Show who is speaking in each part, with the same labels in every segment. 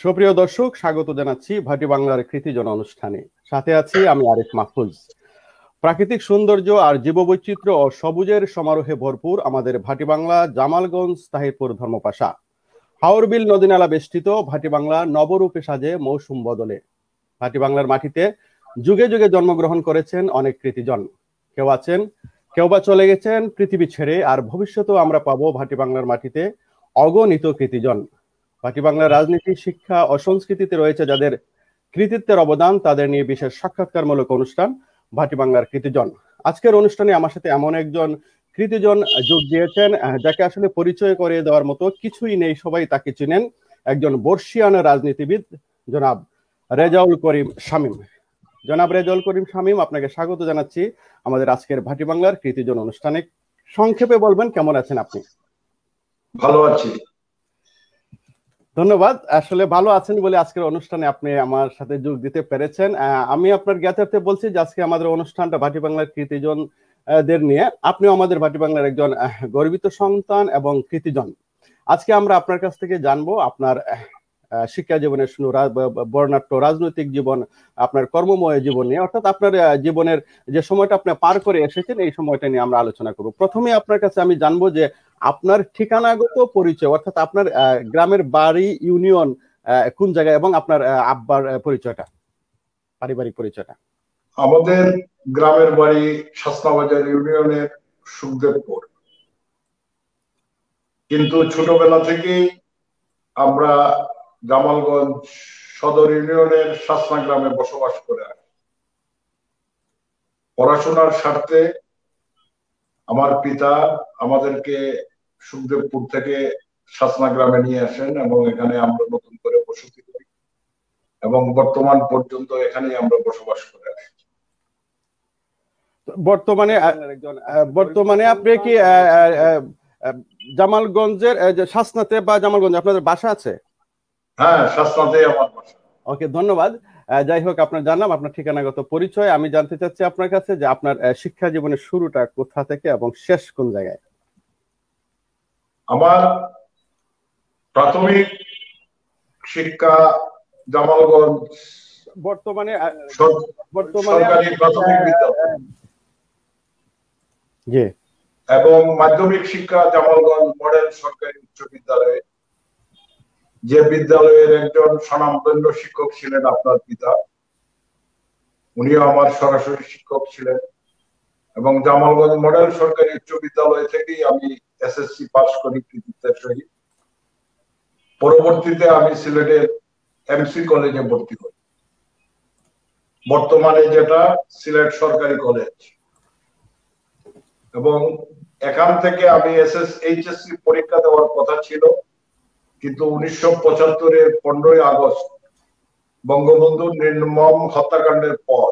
Speaker 1: সুপ্রিয় দর্শক, স্বাগত জানাচ্ছি ভাটি বাংলার কৃতিজন অনুষ্ঠানে। সাথে আছি আমি আরিফ মাহফুজ। প্রাকৃতিক সৌন্দর্য আর জীববৈচিত্র্য ও সবুজের সমারোহে ভরপুর আমাদের ভাটি বাংলা জামালগঞ্জ তাহিরপুর ধর্মপাশা। হাওরবিল নদীনালা বেষ্টিত ভাটি বাংলা নবরূপে সাজে মৌসুম বদলে। ভাটি বাংলার মাটিতে যুগে যুগে জন্মগ্রহণ করেছেন অনেক কৃতিজন। কেউ আছেন, কেউ বা চলে গেছেন পৃথিবী ছেড়ে, আর ভবিষ্যতেও আমরা পাবো ভাটি বাংলার মাটিতে অগণিত কৃতিজন। ভাটি বাংলার রাজনীতি, শিক্ষা ও সংস্কৃতিতে রয়েছে যাদের কৃতিত্বের অবদান, তাদের নিয়ে বিশেষ সাক্ষাৎকারমূলক অনুষ্ঠান ভাটি বাংলার কৃতিজন। আজকের অনুষ্ঠানে আমার সাথে এমন একজন কৃতিজন যোগ দিয়েছেন যাকে আসলে পরিচয় করে দেওয়ার মতো কিছুই নেই, সবাই তাকে চিনেন। একজন বর্ষিয়ান রাজনীতিবিদ জনাব রেজাউল করিম শামীম। জনাব রেজাউল করিম শামীম, আপনাকে স্বাগত জানাচ্ছি আমাদের আজকের ভাটি বাংলার কৃতিজন অনুষ্ঠানে। সংক্ষেপে বলবেন কেমন আছেন আপনি?
Speaker 2: ভালো আছি,
Speaker 1: ধন্যবাদ। আসলে ভালো আছেন বলে আজকের অনুষ্ঠানে আপনি আমার সাথে যোগ দিতে পেরেছেন। আমি আপনার জ্ঞাতার্থে বলছি যে আজকে আমাদের অনুষ্ঠানটা ভাটি বাংলার কৃতিজন দের নিয়ে। আপনিও আমাদের ভাটি বাংলার একজন গর্বিত সন্তান এবং কৃতিজন। আজকে আমরা আপনার কাছ থেকে জানবো আপনার শিক্ষা জীবনের বর্ণাঢ্য রাজনৈতিক জীবন, আপনার কর্মময় জীবন নিয়ে, অর্থাৎ আপনার জীবনের যে সময়টা আপনি পার করে এসেছেন এই সময়টা নিয়ে আমরা আলোচনা করব। প্রথমে আপনার কাছে আমি জানবো যে আপনার ঠিকানাগত পরিচয়, অর্থাৎ আপনার গ্রামের বাড়ি, ইউনিয়ন কোন জায়গায়, এবং আপনার আব্বার পরিচয়টা, পারিবারিক পরিচয়টা।
Speaker 2: আমাদের গ্রামের বাড়ি শাসনাবাজার ইউনিয়নের সুখদেবপুর, কিন্তু ছোটবেলা থেকেই আমরা জামালগঞ্জ সদর ইউনিয়নের শাসনা গ্রামে বসবাস করে আসি। পড়াশোনার স্বার্থে আমার পিতা আমাদেরকে সুখদেবপুর থেকে শাসনা গ্রামে নিয়ে আসেন এবং এখানে আমরা নতুন করে বসতি করি এবং বর্তমান পর্যন্ত এখানেই আমরা বসবাস করে আসি।
Speaker 1: বর্তমানে আপনি কি জামালগঞ্জের শাসনাতে বা জামালগঞ্জে আপনাদের বাসা আছে?
Speaker 2: হ্যাঁ, শাসনাতে আমার বাসা।
Speaker 1: ওকে, ধন্যবাদ। যাই হোক, আপনার জানলাম আপনার ঠিকানাগত পরিচয়। আমি জানতে চাচ্ছি আপনার কাছে যে আপনার শিক্ষা জীবনের শুরুটা কোথা থেকে এবং শেষ কোন জায়গায়?
Speaker 2: আমার প্রাথমিক শিক্ষা জামালগঞ্জ
Speaker 1: বর্তমানে
Speaker 2: সরকারি প্রাথমিক বিদ্যালয়,
Speaker 1: জি,
Speaker 2: এবং মাধ্যমিক শিক্ষা জামালগঞ্জ মডেল সরকারি উচ্চ বিদ্যালয়ে, যে বিদ্যালয়ের একজন স্বনামধন্য শিক্ষক ছিলেন আপনার পিতা, উনিও আমার সরাসরি শিক্ষক ছিলেন। এবং জামালগঞ্জ মডেল সরকারি উচ্চ বিদ্যালয় থেকেই আমি এসএসসি পাস করি কৃতিত্বের সহিত। পরবর্তীতে আমি সিলেটের এমসি কলেজে ভর্তি হই, বর্তমানে যেটা সিলেট সরকারি কলেজ। এবং এখান থেকে আমি এইচএসসি পরীক্ষা দেওয়ার কথা ছিল, কিন্তু 1975-এর 15ই আগস্ট বঙ্গবন্ধুর নির্মম হত্যাকাণ্ডের পর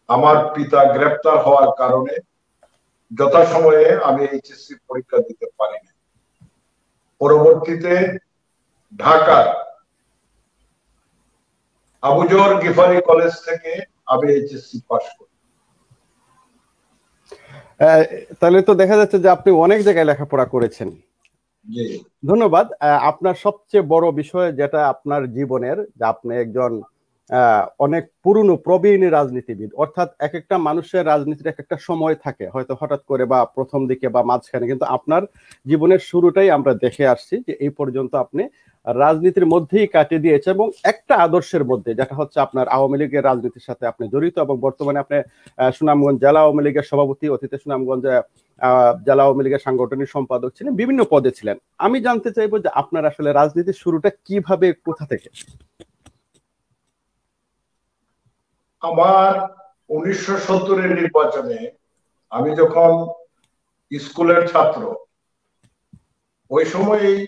Speaker 2: আমার পিতা গ্রেপ্তার হওয়ার কারণে যথাসময়ে আমি এইচএসসি পরীক্ষা দিতে পারিনি। পরবর্তীতে ঢাকার আবুজর গিফারি কলেজ থেকে আমি এইচএসসি পাস করি।
Speaker 1: তাহলে তো দেখা যাচ্ছে যে আপনি অনেক জায়গায় লেখাপড়া করেছেন। ধন্যবাদ। আপনার সবচেয়ে বড় বিষয় যেটা আপনার জীবনের, যে আপনি একজন অনেক পুরনো প্রবীণ রাজনীতিবিদ, অর্থাৎ এক একটা মানুষের রাজনীতির এক একটা সময় থাকে, হয়তো হঠাৎ করে বা প্রথম দিকে বা মাঝখানে, কিন্তু আপনার জীবনের শুরুটাই আমরা দেখে আসছি যে এই পর্যন্ত আপনি রাজনীতির মধ্যেই কাটিয়ে দিয়েছে, এবং একটা আদর্শের মধ্যে, যেটা হচ্ছে আপনার আওয়ামী লীগের রাজনীতির সাথে আপনি জড়িত, এবং বর্তমানে আপনি সুনামগঞ্জ জেলা আওয়ামী লীগের সভাপতি, অতীতে সুনামগঞ্জে জেলা আওয়ামী লীগের সাংগঠনিক সম্পাদক ছিলেন, বিভিন্ন পদে ছিলেন। আমি জানতে চাইবো যে আপনার আসলে রাজনীতির শুরুটা কিভাবে, কোথা থেকে?
Speaker 2: আমার 1970-এর নির্বাচনে আমি যখন স্কুলের ছাত্র, ওই সময়ই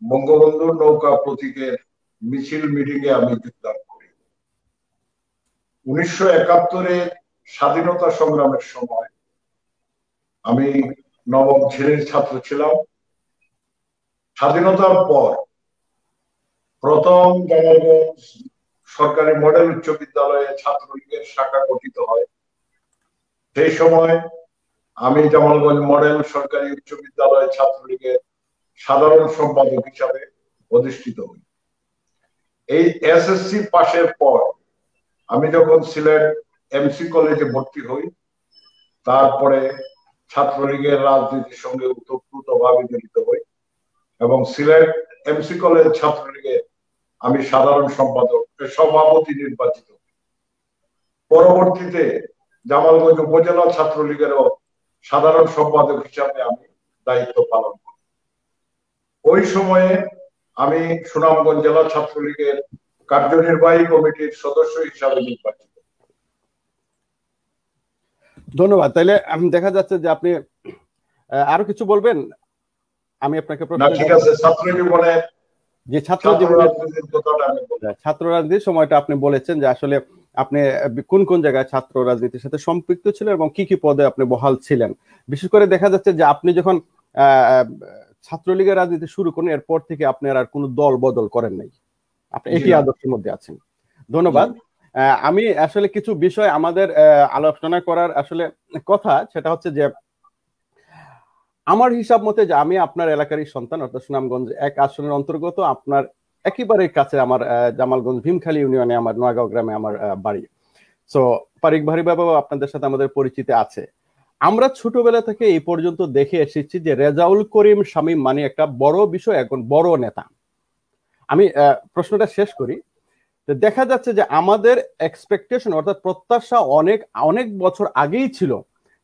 Speaker 2: বঙ্গবন্ধুর নৌকা প্রতীকের মিছিল মিটিং এ আমি যোগদান করি। 1971-এর স্বাধীনতা সংগ্রামের সময় আমি নবম শ্রেণীর ছাত্র ছিলাম। স্বাধীনতার পর প্রথম জামালগঞ্জ সরকারি মডেল উচ্চ বিদ্যালয়ে ছাত্রলীগের শাখা গঠিত হয়। সেই সময় আমি জামালগঞ্জ মডেল সরকারি উচ্চ বিদ্যালয়ে ছাত্রলীগের সাধারণ সম্পাদক হিসাবে অধিষ্ঠিত হই। এই এসএসসি পাশের পর আমি যখন সিলেট এমসি কলেজে ভর্তি হই, তারপরে ছাত্রলীগের রাজনীতির সঙ্গে ওতপ্রোতভাবে জড়িত হই এবং সিলেট এমসি কলেজ ছাত্রলীগের আমি সাধারণ সম্পাদক সভাপতি নির্বাচিত। পরবর্তীতে জামালগঞ্জ উপজেলা ছাত্রলীগেরও সাধারণ সম্পাদক হিসাবে আমি দায়িত্ব পালন করি। ওই সময়ে আমি সুনামগঞ্জ জেলা ছাত্রলীগের কার্যনির্বাহী কমিটির সদস্য হিসাবে নির্বাচিত।
Speaker 1: ধন্যবাদ। তাইলে দেখা যাচ্ছে যে আপনি আরো কিছু বলবেন? আমি আপনাকে
Speaker 2: ঠিক আছে, ছাত্র জীবনে
Speaker 1: যে ছাত্র রাজনীতির সময়টা আপনি বলেছেন যে আসলে আপনি কোন কোন জায়গায় ছাত্র রাজনীতির সাথে সম্পৃক্ত ছিলেন এবং কি কি পদে আপনি বহাল ছিলেন। বিশেষ করে দেখা যাচ্ছে যে আপনি যখন ছাত্রলীগের রাজনীতি শুরু করেন এরপর থেকে আপনি আর কোনো দল বদল করেন নাই, আপনি একই আদর্শের মধ্যে আছেন। ধন্যবাদ। আমি আসলে কিছু বিষয় আমাদের আলোচনা করার আসলে কথা, সেটা হচ্ছে যে আমার হিসাব মতে যে আমি আপনার এলাকারই সন্তান, অর্থাৎ সুনামগঞ্জ 1 আসনের অন্তর্গত, আপনার একেবারে কাছে আমার জামালগঞ্জ ভীমখালী ইউনিয়নে আমার নোয়াগাঁও গ্রামে আমার বাড়ি। সো পারিবারিকভাবেও আপনাদের সাথে আমাদের পরিচিতি আছে। আমরা ছোটবেলা থেকে এই পর্যন্ত দেখে এসেছি যে রেজাউল করিম শামীম মানে একটা বড় বিষয়, এখন বড় নেতা। আমি প্রশ্নটা শেষ করি। দেখা যাচ্ছে যে আমাদের এক্সপেকটেশন অর্থাৎ প্রত্যাশা অনেক অনেক বছর আগেই ছিল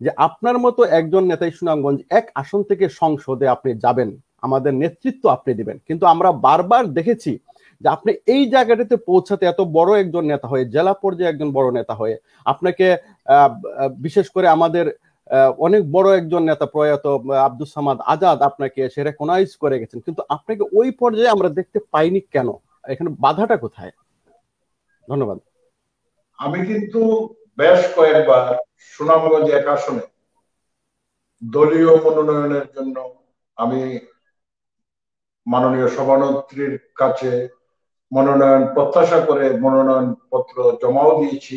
Speaker 1: যে আপনার মতো একজন নেতাই সুনামগঞ্জ 1 আসন থেকে সংসদে আপনি যাবেন, আমাদের নেতৃত্ব আপনি দিবেন। কিন্তু আমরা বারবার দেখেছি যে আপনি এই জায়গাটাতে পৌঁছাতে এত বড় একজন নেতা হয়ে, জেলা পর্যায়ে একজন বড় নেতা হয়ে, আপনাকে বিশেষ করে আমাদের অনেক বড় একজন নেতা প্রয়াত আব্দুস সামাদ আজাদ আপনাকে সে রেকগনাইজ করে গেছেন, কিন্তু আপনাকে ওই পর্যায়ে আমরা দেখতে পাইনি কেন? এখানে বাধাটা কোথায়? ধন্যবাদ।
Speaker 2: আমি কিন্তু বেশ কয়েকবার সুনামগঞ্জ 1 আসনে দলীয় মনোনয়নের জন্য আমি মাননীয় সভানেত্রীর কাছে মনোনয়ন প্রত্যাশা করে মনোনয়ন পত্র জমাও দিয়েছি।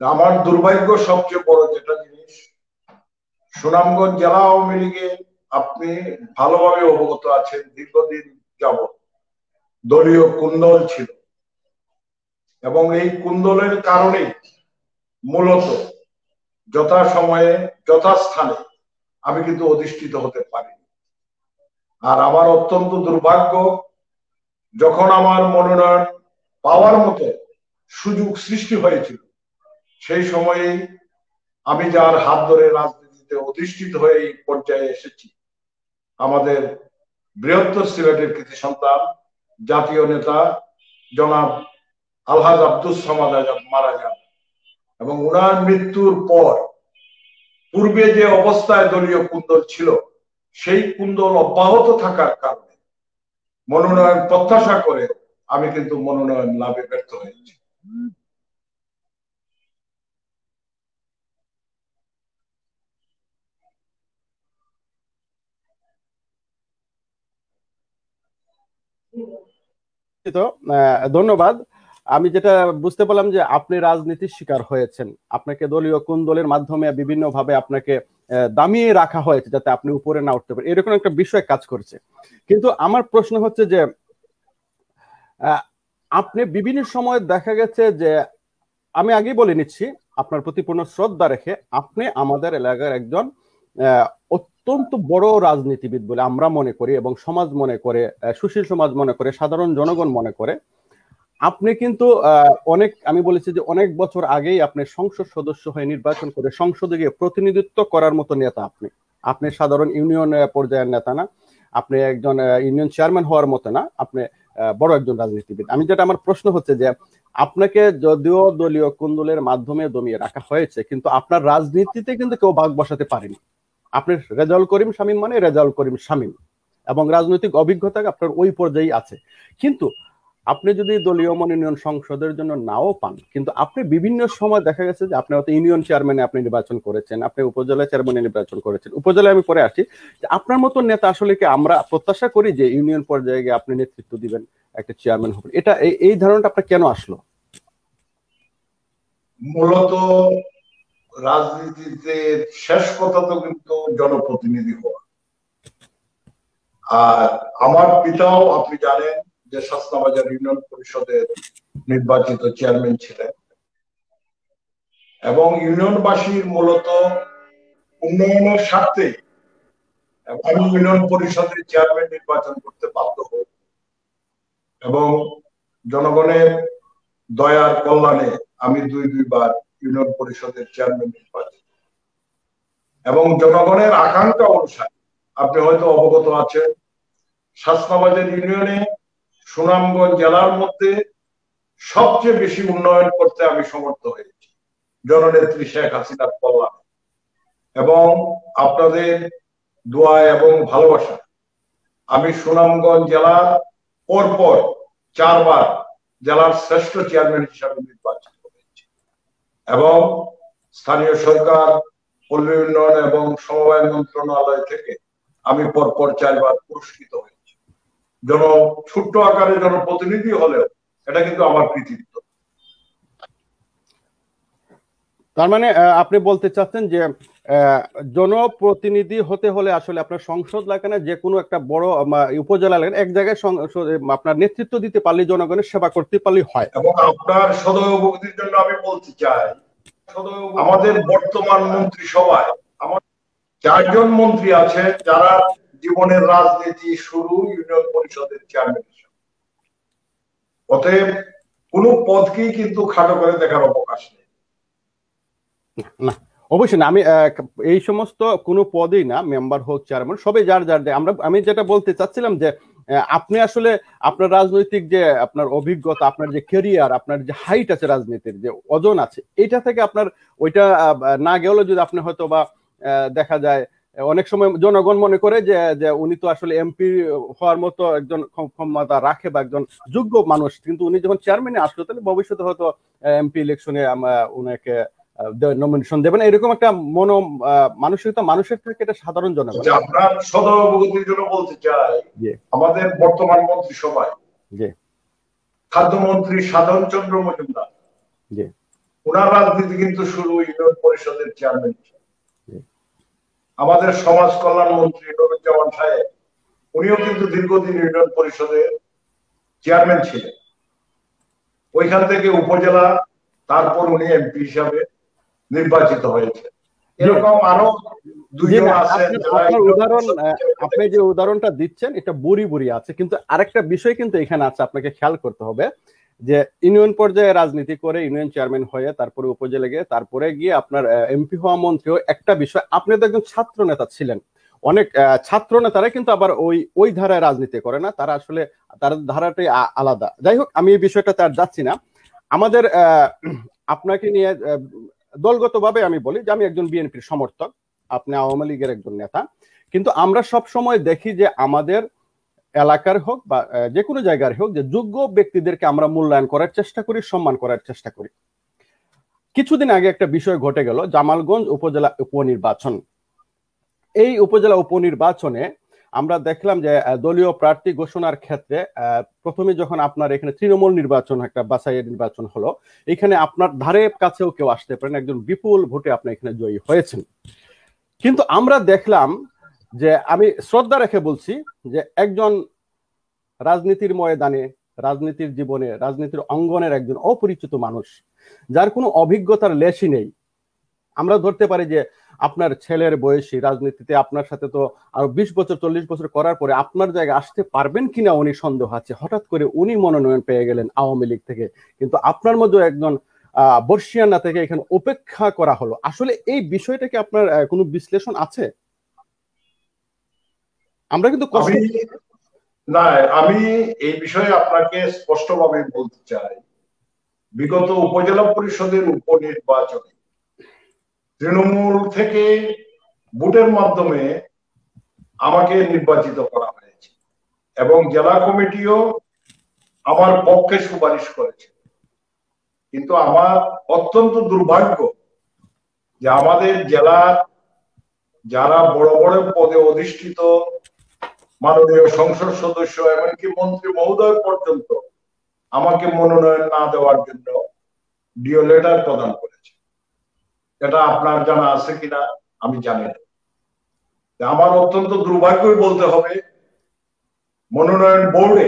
Speaker 2: আমার দুর্ভাগ্য সবচেয়ে বড় যেটা জিনিস, সুনামগঞ্জ জেলা আওয়ামী লীগে আপনি ভালোভাবে অবগত আছেন, দীর্ঘদিন যাবৎ দলীয় কুন্দল ছিল এবং এই কুন্দলের কারণে মূলত যথাসময়ে যথাস্থানে আমি কিন্তু অধিষ্ঠিত হতে পারিনি। আর আমার অত্যন্ত দুর্ভাগ্য, যখন আমার মনোনয়ন পাওয়ার মতো সুযোগ সৃষ্টি হয়েছিল সেই সময়ে আমি যার হাত ধরে রাজনীতিতে অধিষ্ঠিত হয়ে এই পর্যায়ে এসেছি, আমাদের বৃহত্তর সিলেটের কৃতি সন্তান জাতীয় নেতা জনাব আলহাজ আব্দুস সামাদ আজাদ মারা যান এবং ওনার মৃত্যুর পর পূর্বে যে অবস্থায় দলীয় কুন্দল ছিল সেই কুন্দল অব্যাহত থাকার কারণে মনোনয়ন প্রত্যাশা করে আমি কিন্তু মনোনয়ন লাভে ব্যর্থ হয়েছি।
Speaker 1: ধন্যবাদ। আমি যেটা বুঝতে পারলাম যে আপনি রাজনীতির শিকার হয়েছেন, আপনাকে দলীয় কুন্দলের মাধ্যমে বিভিন্ন ভাবে আপনাকে দামিয়ে রাখা হয়েছে যাতে আপনি উপরে না উঠতে পারেন, এরকম একটা বিষয় কাজ করছে। কিন্তু আমার প্রশ্ন হচ্ছে যে আপনি বিভিন্ন সময় দেখা গেছে যে, আমি আগেই বলে নিচ্ছি আপনার প্রতি পূর্ণ শ্রদ্ধা রেখে, আপনি আমাদের এলাকার একজন অত্যন্ত বড় রাজনীতিবিদ বলে আমরা মনে করি এবং সমাজ মনে করে, সুশীল সমাজ মনে করে, সাধারণ জনগণ মনে করে। আপনি কিন্তু অনেক, আমি বলেছি যে অনেক বছর আগেই আপনি সংসদ সদস্য হয়ে নির্বাচন করে সংসদে গিয়ে প্রতিনিধিত্ব করার মতো নেতা। আপনি সাধারণ ইউনিয়ন পর্যায়ের নেতা না, আপনি একজন ইউনিয়ন চেয়ারম্যান হওয়ার মতো না, আপনি বড় একজন রাজনীতিবিদ। আমি যেটা, আমার প্রশ্ন হচ্ছে যে আপনাকে যদিও দলীয় কুন্দলের মাধ্যমে দমিয়ে রাখা হয়েছে, কিন্তু আপনার রাজনীতিতে কিন্তু কেউ ভাগ বসাতে পারেনি। আপনি রেজাউল করিম শামীম মানে রেজাউল করিম শামীম, এবং রাজনৈতিক অভিজ্ঞতা আপনার ওই পর্যায়ে আছে। কিন্তু আপনি যদি দলীয় মনোনয়ন সংসদের জন্য নাও পান, কিন্তু আপনি বিভিন্ন সময় দেখা গেছে যে আপনি হয়তো ইউনিয়ন চেয়ারম্যানে আপনি নির্বাচন করেছেন, আপনি উপজেলা চেয়ারম্যানে নির্বাচন করেছেন। উপজেলায় আমি পরে আসি যে আপনার মতো নেতা আসলে কি আমরা প্রত্যাশা করি যে ইউনিয়ন পর্যায়ে গিয়ে আপনি নেতৃত্ব দিবেন, একটা চেয়ারম্যান হবেন, এটা এই ধারণাটা আপনার কেন আসলো?
Speaker 2: মূলত রাজনীতিতে শেষ কথা তো কিন্তু জনপ্রতিনিধি হওয়া। আর আমার পিতাও আপনি জানেন যে শাসনাবাজার ইউনিয়ন পরিষদের নির্বাচিত চেয়ারম্যান ছিলেন এবং ইউনিয়নবাসীর মূলত উন্নয়নের স্বার্থে আমি ইউনিয়ন পরিষদের চেয়ারম্যান নির্বাচন করতে বাধ্য হই এবং জনগণের দয়ার কল্যাণে আমি দুইবার ইউনিয়ন পরিষদের চেয়ারম্যান নির্বাচিত এবং জনগণের আকাঙ্ক্ষা অনুসারে আপনি হয়তো অবগত আছেন শাসনাবাজার ইউনিয়নে সুনামগঞ্জ জেলার মধ্যে সবচেয়ে বেশি উন্নয়ন করতে আমি সমর্থ হয়েছি জননেত্রী শেখ হাসিনার কল্যাণে এবং আপনাদের দোয়া এবং ভালোবাসা আমি সুনামগঞ্জ জেলার পরপর 4 বার জেলার শ্রেষ্ঠ চেয়ারম্যান হিসাবে নির্বাচিত হয়েছি এবং স্থানীয় সরকার পল্লী উন্নয়ন এবং সমবায় মন্ত্রণালয় থেকে আমি পরপর 4 বার পুরস্কৃত হয়েছি ছোট্ট আকারে জনপ্রতিনিধি হলেও এটা কিন্তু আমার কৃতিত্ব।
Speaker 1: তার মানে আপনি বলতে চাচ্ছেন যে জনপ্রতিনিধি হতে হলে আসলে আপনার সংসদ লাগে না, যে কোনো একটা বড় উপজেলা লাগে এক জায়গায় আপনার নেতৃত্ব দিতে পারলে জনগণের সেবা করতে পারলে হয়।
Speaker 2: এবং আপনার সদয়ভক্তির জন্য আমি বলতে চাই আমাদের বর্তমান মন্ত্রিসভায় আমার 4 জন মন্ত্রী আছে যারা জীবনের রাজনীতি শুরু ইউনিয়ন পরিষদের চেয়ারম্যান হিসেবে। অতএব কোন পদকেই কিন্তু খাটো করে দেখার অবকাশ নেই।
Speaker 1: না অবশ্যই না, আমি এই সমস্ত কোনো পদেই না, মেম্বার হোক চেয়ারম্যান সবাই যার যার আমি যেটা বলতে চাচ্ছিলাম যে আপনি আসলে আপনার রাজনৈতিক যে আপনার অভিজ্ঞতা, আপনার যে ক্যারিয়ার, আপনার যে হাইট আছে, রাজনীতির যে ওজন আছে, এটা থেকে আপনার ওইটা না গেলেও যদি আপনি হয়তো বা দেখা যায় অনেক সময় জনগণ মনে করে যে উনি তো আসলে এমপি হওয়ার মতো একজন ক্ষমতা রাখে বা একজন যোগ্য মানুষ, কিন্তু উনি যখন চেয়ারম্যানে আসলো তাহলে ভবিষ্যতে হয়তো এমপি ইলেকশনে ওনাকে নমিনেশন দেবেন, এরকম একটা মানসিকতা মানুষের থেকে এটা সাধারণ জনগণ।
Speaker 2: আপনার সদয়ভক্তির জন্য বলতে চাই আমাদের বর্তমান মন্ত্রিসভায় খাদ্যমন্ত্রী সাধন চন্দ্র মজুমদার, ওনার রাজনীতি কিন্তু শুরু ইউনিয়ন পরিষদের চেয়ারম্যান। আমাদের সমাজ কল্যাণ মন্ত্রী নুরুজ্জামান সাহেব, উনিও কিন্তু দীর্ঘদিন ইউনিয়ন পরিষদের চেয়ারম্যান ছিলেন, ওইখান থেকে উপজেলা, তারপর উনি এমপি হিসাবে নির্বাচিত হয়েছে। এরকম আরো 2 জন আছেন।
Speaker 1: উদাহরণ আপনি যে উদাহরণটা দিচ্ছেন এটা বুড়ি বুড়ি আছে, কিন্তু আরেকটা বিষয় কিন্তু এখানে আছে, আপনাকে খেয়াল করতে হবে যে ইউনিয়ন পর্যায়ে রাজনীতি করে ইউনিয়ন চেয়ারম্যান হয়ে তারপরে উপজেলা গিয়ে তারপরে গিয়ে আপনার এমপি হওয়া মন্ত্রীও একটা বিষয়। আপনি তো একজন ছাত্র নেতা ছিলেন, অনেক ছাত্র নেতারা কিন্তু আবার ওই ধারায় রাজনীতি করে না, তারা আসলে তার ধারাটাই আলাদা। যাই হোক, আমি এই বিষয়টা তার যাচ্ছি না। আমাদের আপনাকে নিয়ে দলগতভাবে আমি বলি যে আমি একজন বিএনপির সমর্থক, আপনি আওয়ামী লীগের একজন নেতা, কিন্তু আমরা সব সময় দেখি যে আমাদের এলাকার হোক বা যে কোনো জায়গার হোক, যে যোগ্য ব্যক্তিদেরকে আমরা মূল্যায়ন করার চেষ্টা করি, সম্মান করার চেষ্টা করি। কিছুদিন আগে একটা বিষয় ঘটে গেল, জামালগঞ্জ উপজেলা উপনির্বাচন। এই উপজেলা উপনির্বাচনে আমরা দেখলাম যে দলীয় প্রার্থী ঘোষণার ক্ষেত্রে প্রথমে যখন আপনার এখানে তৃণমূল নির্বাচন, একটা বাছাইয়ের নির্বাচন হলো, এখানে আপনার ধারে কাছেও কেউ আসতে পারেন, একজন বিপুল ভোটে আপনি এখানে জয়ী হয়েছেন। কিন্তু আমরা দেখলাম যে, আমি শ্রদ্ধা রেখে বলছি যে একজন রাজনীতির ময়দানে, রাজনীতির জীবনে, রাজনীতির অঙ্গনের একজন অপরিচিত মানুষ, যার কোনো অভিজ্ঞতার লেশই নেই। আমরা ধরতে পারি যে আপনার ছেলের বয়সী রাজনীতিতে আপনার সাথে তো আরো 20 বছর 40 বছর করার পরে আপনার জায়গায় আসতে পারবেন কিনা উনি সন্দেহ আছে। হঠাৎ করে উনি মনোনয়ন পেয়ে গেলেন আওয়ামী লীগ থেকে, কিন্তু আপনার মধ্যে একজন বর্ষিয়ানা থেকে এখানে উপেক্ষা করা হলো। আসলে এই বিষয়টা কি আপনার কোনো বিশ্লেষণ আছে? আমরা কিন্তু
Speaker 2: না, আমি এই বিষয়ে আপনাকে স্পষ্টভাবে বলতে চাই, বিগত উপজেলা পরিষদের উপনির্বাচনে তৃণমূল থেকে ভোটের মাধ্যমে আমাকে নির্বাচিত করা হয়েছে এবং জেলা কমিটিও আমার পক্ষে সুপারিশ করেছে। কিন্তু আমার অত্যন্ত দুর্ভাগ্য যে আমাদের জেলার যারা বড় বড় পদে অধিষ্ঠিত মাননীয় সংসদ সদস্য, এমনকি মন্ত্রী মহোদয় পর্যন্ত আমাকে মনোনয়ন না দেওয়ার জন্য ডিও লেটার প্রদান করেছে। এটা আপনার জানা আছে কিনা আমি জানি না। আমার অত্যন্ত দুর্ভাগ্যই বলতে হবে, মনোনয়ন বোর্ডে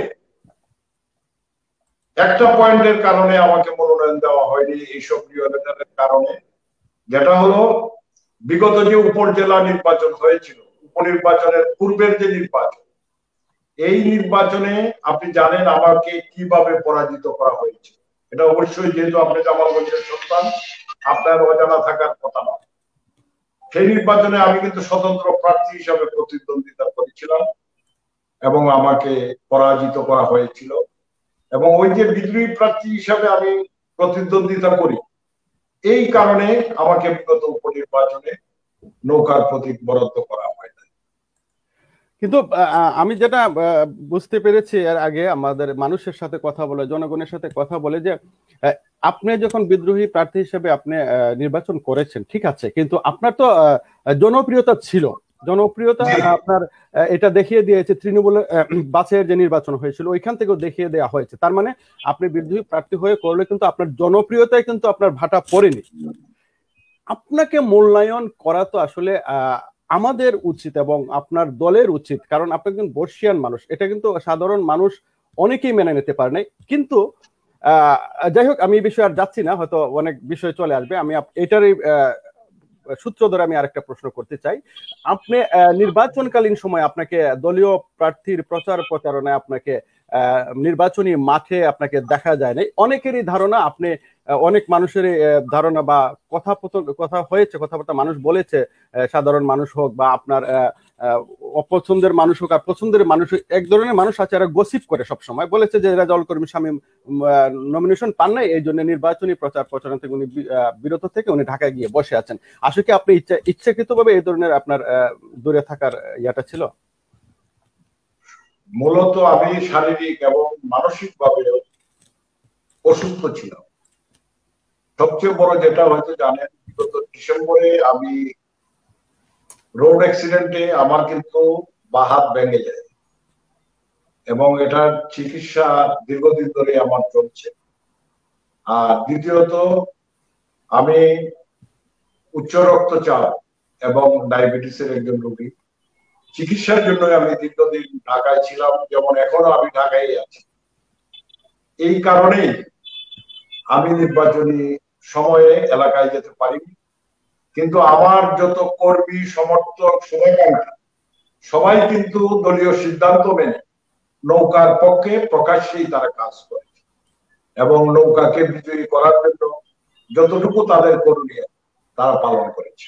Speaker 2: একটা পয়েন্টের কারণে আমাকে মনোনয়ন দেওয়া হয়নি, এইসব রিওলেটারের কারণে, যেটা হলো বিগত যে উপজেলা নির্বাচন হয়েছিল, উপনির্বাচনের পূর্বের যে নির্বাচন, এই নির্বাচনে আপনি জানেন আমাকে কিভাবে পরাজিত করা হয়েছে। এটা অবশ্যই, যেহেতু আপনি জামালগঞ্জের সন্তান, আপনার অজানা থাকার কথা না। সেই নির্বাচনে আমি কিন্তু স্বতন্ত্র প্রার্থী হিসাবে প্রতিদ্বন্দ্বিতা করেছিলাম এবং আমাকে পরাজিত করা হয়েছিল। এবং ওই যে বিদ্রোহী প্রার্থী হিসাবে আমি প্রতিদ্বন্দ্বিতা করি, এই কারণে আমাকে বিগত উপনির্বাচনে নৌকার প্রতীক বরাদ্দ করা হয় না।
Speaker 1: কিন্তু আমি যেটা বুঝতে পেরেছি এর আগে আমাদের মানুষের সাথে কথা বলে, জনগণের সাথে কথা বলে, যে আপনি যখন বিদ্রোহী প্রার্থী হিসেবে আপনি নির্বাচন করেছেন, ঠিক আছে, কিন্তু আপনার তো জনপ্রিয়তা ছিল, জনপ্রিয়তা আপনার এটা দেখিয়ে দিয়েছে তৃণমূলের বাছাইয়ের যে নির্বাচন হয়েছিল ওইখান থেকেও দেখিয়ে দেওয়া হয়েছে। তার মানে আপনি বিদ্রোহী প্রার্থী হয়ে করলে কিন্তু আপনার জনপ্রিয়তায় কিন্তু আপনার ভাটা পড়েনি। আপনাকে মূল্যায়ন করা তো আসলে আমাদের উচিত এবং আপনার দলের উচিত, কারণ আপনি একজন বর্ষিয়ান মানুষ, এটা কিন্তু সাধারণ মানুষ অনেকেই মেনে নিতে পারে নাই। কিন্তু যাই হোক, আমি এই বিষয়ে আর যাচ্ছি না, হয়তো অনেক বিষয় চলে আসবে। আমি এটারই সূত্র ধরে আমি আরেকটা প্রশ্ন করতে চাই। আপনি নির্বাচনকালীন সময় আপনাকে দলীয় প্রার্থীর প্রচার প্রচারণায় আপনাকে নির্বাচনী মাঠে আপনাকে দেখা যায় নাই। অনেকেরই ধারণা, আপনি অনেক মানুষের ধারণা বা কথা হয়েছে, কথাবার্তা মানুষ বলেছে, সাধারণ মানুষ হোক বা আপনার অপছন্দের মানুষ হোক আর পছন্দের মানুষ, এক ধরনের মানুষ আছে যারা গসিপ করে সবসময়, বলেছে যে রেজাউল করিম শামীম নমিনেশন পান নাই, এই জন্য নির্বাচনী প্রচার প্রচারণা থেকে উনি বিরত থেকে উনি ঢাকায় গিয়ে বসে আছেন। আসলে কি আপনি ইচ্ছাকৃতভাবে এই ধরনের আপনার দূরে থাকার ইয়াটা ছিল?
Speaker 2: মূলত আমি শারীরিক এবং মানসিক ভাবে অসুস্থ ছিলাম। সবচেয়ে বড় যেটা হয়তো জানেন, বিগত ডিসেম্বরে আমি রোড অ্যাক্সিডেন্টে আমার কিন্তু বাঁ হাত ভেঙে যায় এবং এটার চিকিৎসা দীর্ঘদিন ধরে আমার চলছে। আর দ্বিতীয়ত, আমি উচ্চ রক্তচাপ এবং ডায়াবেটিসের একজন রোগী। চিকিৎসার জন্য আমি দীর্ঘদিন ঢাকায় ছিলাম, যেমন এখনো আমি ঢাকায় আছি। এই কারণেই আমি নির্বাচনী সময়ে এলাকায় যেতে পারিনি। কিন্তু আমার যত কর্মী, সমর্থক, শুভাকাঙ্ক্ষী সবাই কিন্তু দলীয় সিদ্ধান্ত মেনে নৌকার পক্ষে প্রকাশ্যেই তারা কাজ করেছে এবং নৌকাকে বিজয়ী করার জন্য যতটুকু তাদের করণীয় তারা পালন করেছে।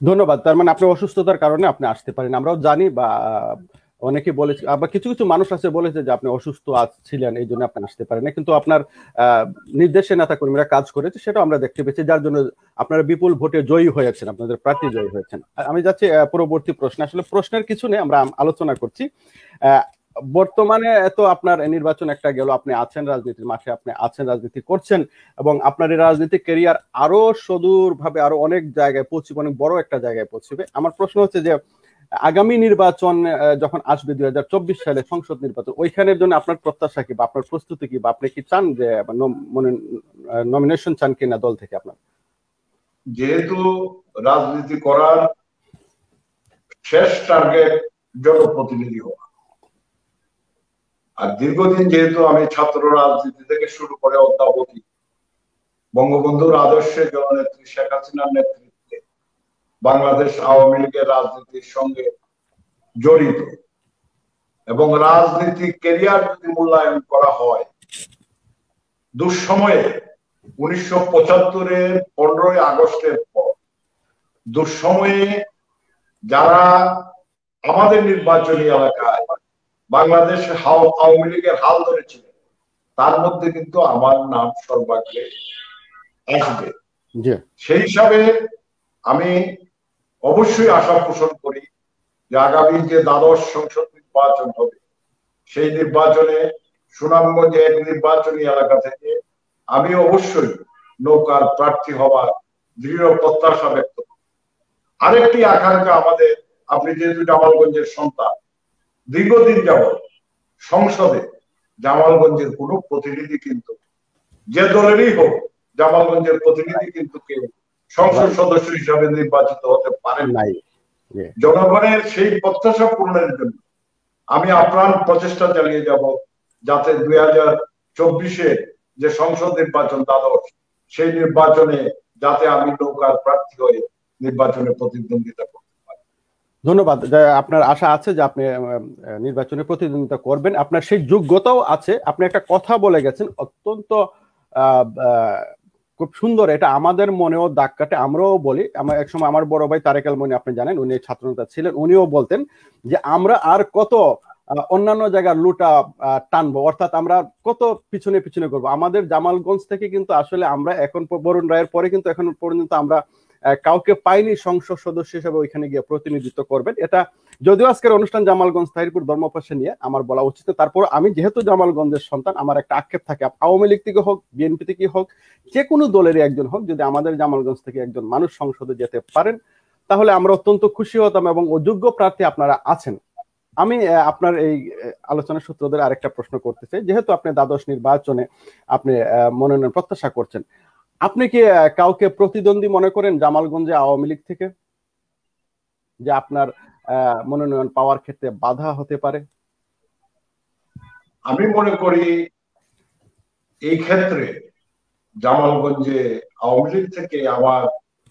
Speaker 1: ধন্যবাদ। তার মানে আপনি অসুস্থতার কারণে আপনি আসতে পারেন, আমরাও জানি, বা অনেকে বলেছে, আবার কিছু কিছু মানুষ আছে বলেছে যে আপনি অসুস্থ ছিলেন এই জন্য আপনি আসতে পারেন না, কিন্তু আপনার নির্দেশে নেতা কর্মীরা কাজ করেছে সেটা আমরা দেখতে পেয়েছি, যার জন্য আপনারা বিপুল ভোটে জয়ী হয়েছেন, আপনাদের প্রার্থী জয়ী হয়েছেন। আমি যাচ্ছি পরবর্তী প্রশ্ন। আসলে প্রশ্নের কিছু নেই, আমরা আলোচনা করছি। বর্তমানে তো আপনার নির্বাচন একটা গেল, আপনি আছেন রাজনীতির মাঠে, আপনি আছেন, রাজনীতি করছেন, এবং আপনার এই রাজনীতিক ক্যারিয়ার আরো সুদূর ভাবে আরো অনেক জায়গায় পৌঁছবে, অনেক বড় একটা জায়গায় পৌঁছবে। আমার প্রশ্ন হচ্ছে যে আগামী নির্বাচন যখন আসবে 2024 সালে সংসদ নির্বাচন, ওইখানের জন্য আপনার প্রত্যাশা কি বা আপনার প্রস্তুতি কি, বা আপনি কি চান যে নমিনেশন চান কিনা দল থেকে? আপনার
Speaker 2: যেহেতু রাজনীতি করার শেষ টার্গেট জনপ্রতিনিধি হওয়া, আর দীর্ঘদিন যেহেতু আমি ছাত্র রাজনীতি থেকে শুরু করে অদ্যাবধি বঙ্গবন্ধুর আদর্শে জননেত্রী শেখ হাসিনার নেতৃত্বে বাংলাদেশ আওয়ামী লীগের রাজনীতির সঙ্গে জড়িত, এবং রাজনীতিক ক্যারিয়ার যদি মূল্যায়ন করা হয়, দুঃসময়ে 1975-এর 15ই আগস্টের পর দুঃসময়ে যারা আমাদের নির্বাচনী এলাকায় বাংলাদেশ আওয়ামী লীগের হাল ধরেছিলেন, তার মধ্যে কিন্তু আমার নাম সর্বাগ্রে আসবে। সেই হিসাবে আমি অবশ্যই আশা পোষণ করি যে আগামী যে দ্বাদশ সংসদ নির্বাচন হবে, সেই নির্বাচনে সুনামগঞ্জে এক নির্বাচনী এলাকা থেকে আমি অবশ্যই নৌকার প্রার্থী হওয়ার দৃঢ় প্রত্যাশা ব্যক্ত করি। আরেকটি আকাঙ্ক্ষা আমাদের, আপনি যেহেতু জামালগঞ্জের সন্তান, দীর্ঘদিন যাবৎ সংসদে জামালগঞ্জের কোন প্রতিনিধি কিন্তু, যে দলেরই হোক, জামালগঞ্জের প্রতিনিধি কিন্তু কেউ সংসদ সদস্য হিসাবে নির্বাচিত হতে পারেন নাই। জনগণের সেই প্রত্যাশা পূরণের জন্য আমি আপ্রাণ প্রচেষ্টা চালিয়ে যাব, যাতে 2024 যে সংসদ নির্বাচন দ্বাদশ, সেই নির্বাচনে যাতে আমি নৌকার প্রার্থী হয়ে নির্বাচনে প্রতিদ্বন্দ্বিতা করতে পারি।
Speaker 1: ধন্যবাদ। আপনার আশা আছে যে আপনি নির্বাচনে প্রতিদ্বন্দ্বিতা করবেন, আপনার সেই যোগ্যতাও আছে। আপনি একটা কথা বলে গেছেন অত্যন্ত খুব সুন্দর, এটা আমাদের মনেও দাগ কাটে, আমরাও বলি। এক সময় আমার বড় ভাই তারেক আল মনি, আপনি জানেন, উনি ছাত্রনেতা ছিলেন, উনিও বলতেন যে আমরা আর কত অন্যান্য জায়গার লুটা টানবো, অর্থাৎ আমরা কত পিছনে পিছনে করবো। আমাদের জামালগঞ্জ থেকে কিন্তু আসলে আমরা এখন বরুণ রায়ের পরে কিন্তু এখন পর্যন্ত আমরা কাউকে পাইনি সংসদ সদস্য হিসেবে ওইখানে গিয়ে প্রতিনিধিত্ব করবেন। এটা যদিও আজকের অনুষ্ঠান জামালগঞ্জ তাহিরপুর ধর্মপাশে নিয়ে আমার বলা উচিত, তারপর আমি যেহেতু জামালগঞ্জের সন্তান, আমার একটা আক্ষেপ থাকে, আওয়ামী লীগ থেকে হোক, বিএনপি থেকে হোক, যে কোনো দলেরই একজন হোক, যদি আমাদের জামালগঞ্জ থেকে একজন মানুষ সংসদে যেতে পারেন তাহলে আমরা অত্যন্ত খুশি হতাম, এবং অযোগ্য প্রার্থী আপনারা আছেন। আমি আপনার এই আলোচনার সূত্র ধরে আরেকটা প্রশ্ন করতে চাই, যেহেতু আপনি দ্বাদশ নির্বাচনে আপনি মনোনয়ন প্রত্যাশা করছেন, আপনি কি কাউকে প্রতিদ্বন্দ্বী মনে করেন জামালগঞ্জে আওয়ামী লীগ থেকে, যে আপনার মনোনয়ন পাওয়ার ক্ষেত্রে বাধা হতে পারে?
Speaker 2: আমি মনে করি এই ক্ষেত্রে জামালগঞ্জে আওয়ামী লীগ থেকে আমার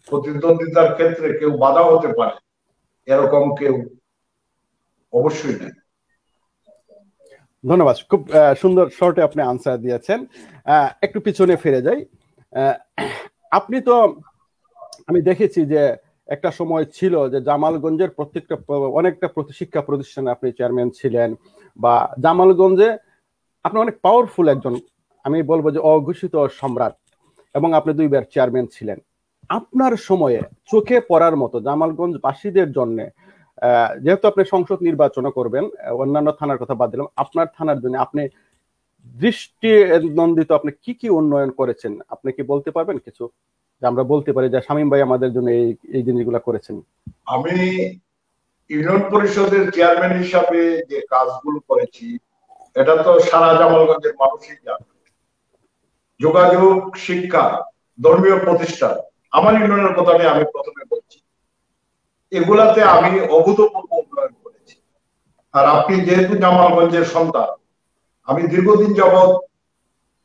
Speaker 2: প্রতিদ্বন্দ্বিতার ক্ষেত্রে কেউ বাধা হতে পারে, এরকম কেউ অবশ্যই নেই।
Speaker 1: ধন্যবাদ, খুব সুন্দর শর্টে আপনি আনসার দিয়েছেন। একটু পিছনে ফিরে যাই। আপনি তো, আমি দেখেছি যে একটা সময় ছিল যে জামালগঞ্জের প্রত্যেকটা অনেকটা শিক্ষা প্রতিষ্ঠানে আপনি চেয়ারম্যান ছিলেন, বা জামালগঞ্জে আপনি অনেক পাওয়ারফুল একজন, আমি বলবো যে অঘোষিত সম্রাট, এবং আপনি 2 বার চেয়ারম্যান ছিলেন। আপনার সময়ে চোখে পড়ার মতো জামালগঞ্জ বাসীদের জন্য, যেহেতু আপনি সংসদ নির্বাচন করবেন, অন্যান্য থানার কথা বাদ দিলাম, আপনার থানার জন্য আপনি দৃষ্টি নন্দিত আপনি কি কি উন্নয়ন করেছেন, আপনি কি বলতে পারবেন কিছু, যে আমরা বলতে পারি যে শামীম ভাই আমাদের জন্য এই জিনিসগুলো করেছেন?
Speaker 2: আমি ইউনিয়ন পরিষদের চেয়ারম্যান হিসাবে যে কাজগুলো করেছি এটা তো সারা জামালগঞ্জের মানুষই জানে। যোগাযোগ, শিক্ষা, ধর্মীয় প্রতিষ্ঠান, আমার ইউনিয়নের কথা আমি প্রথমে বলছি, এগুলাতে আমি অভূতপূর্ব উন্নয়ন করেছি। আর আপনি যেহেতু জামালগঞ্জের সন্তান, আমি দীর্ঘদিন যাবৎ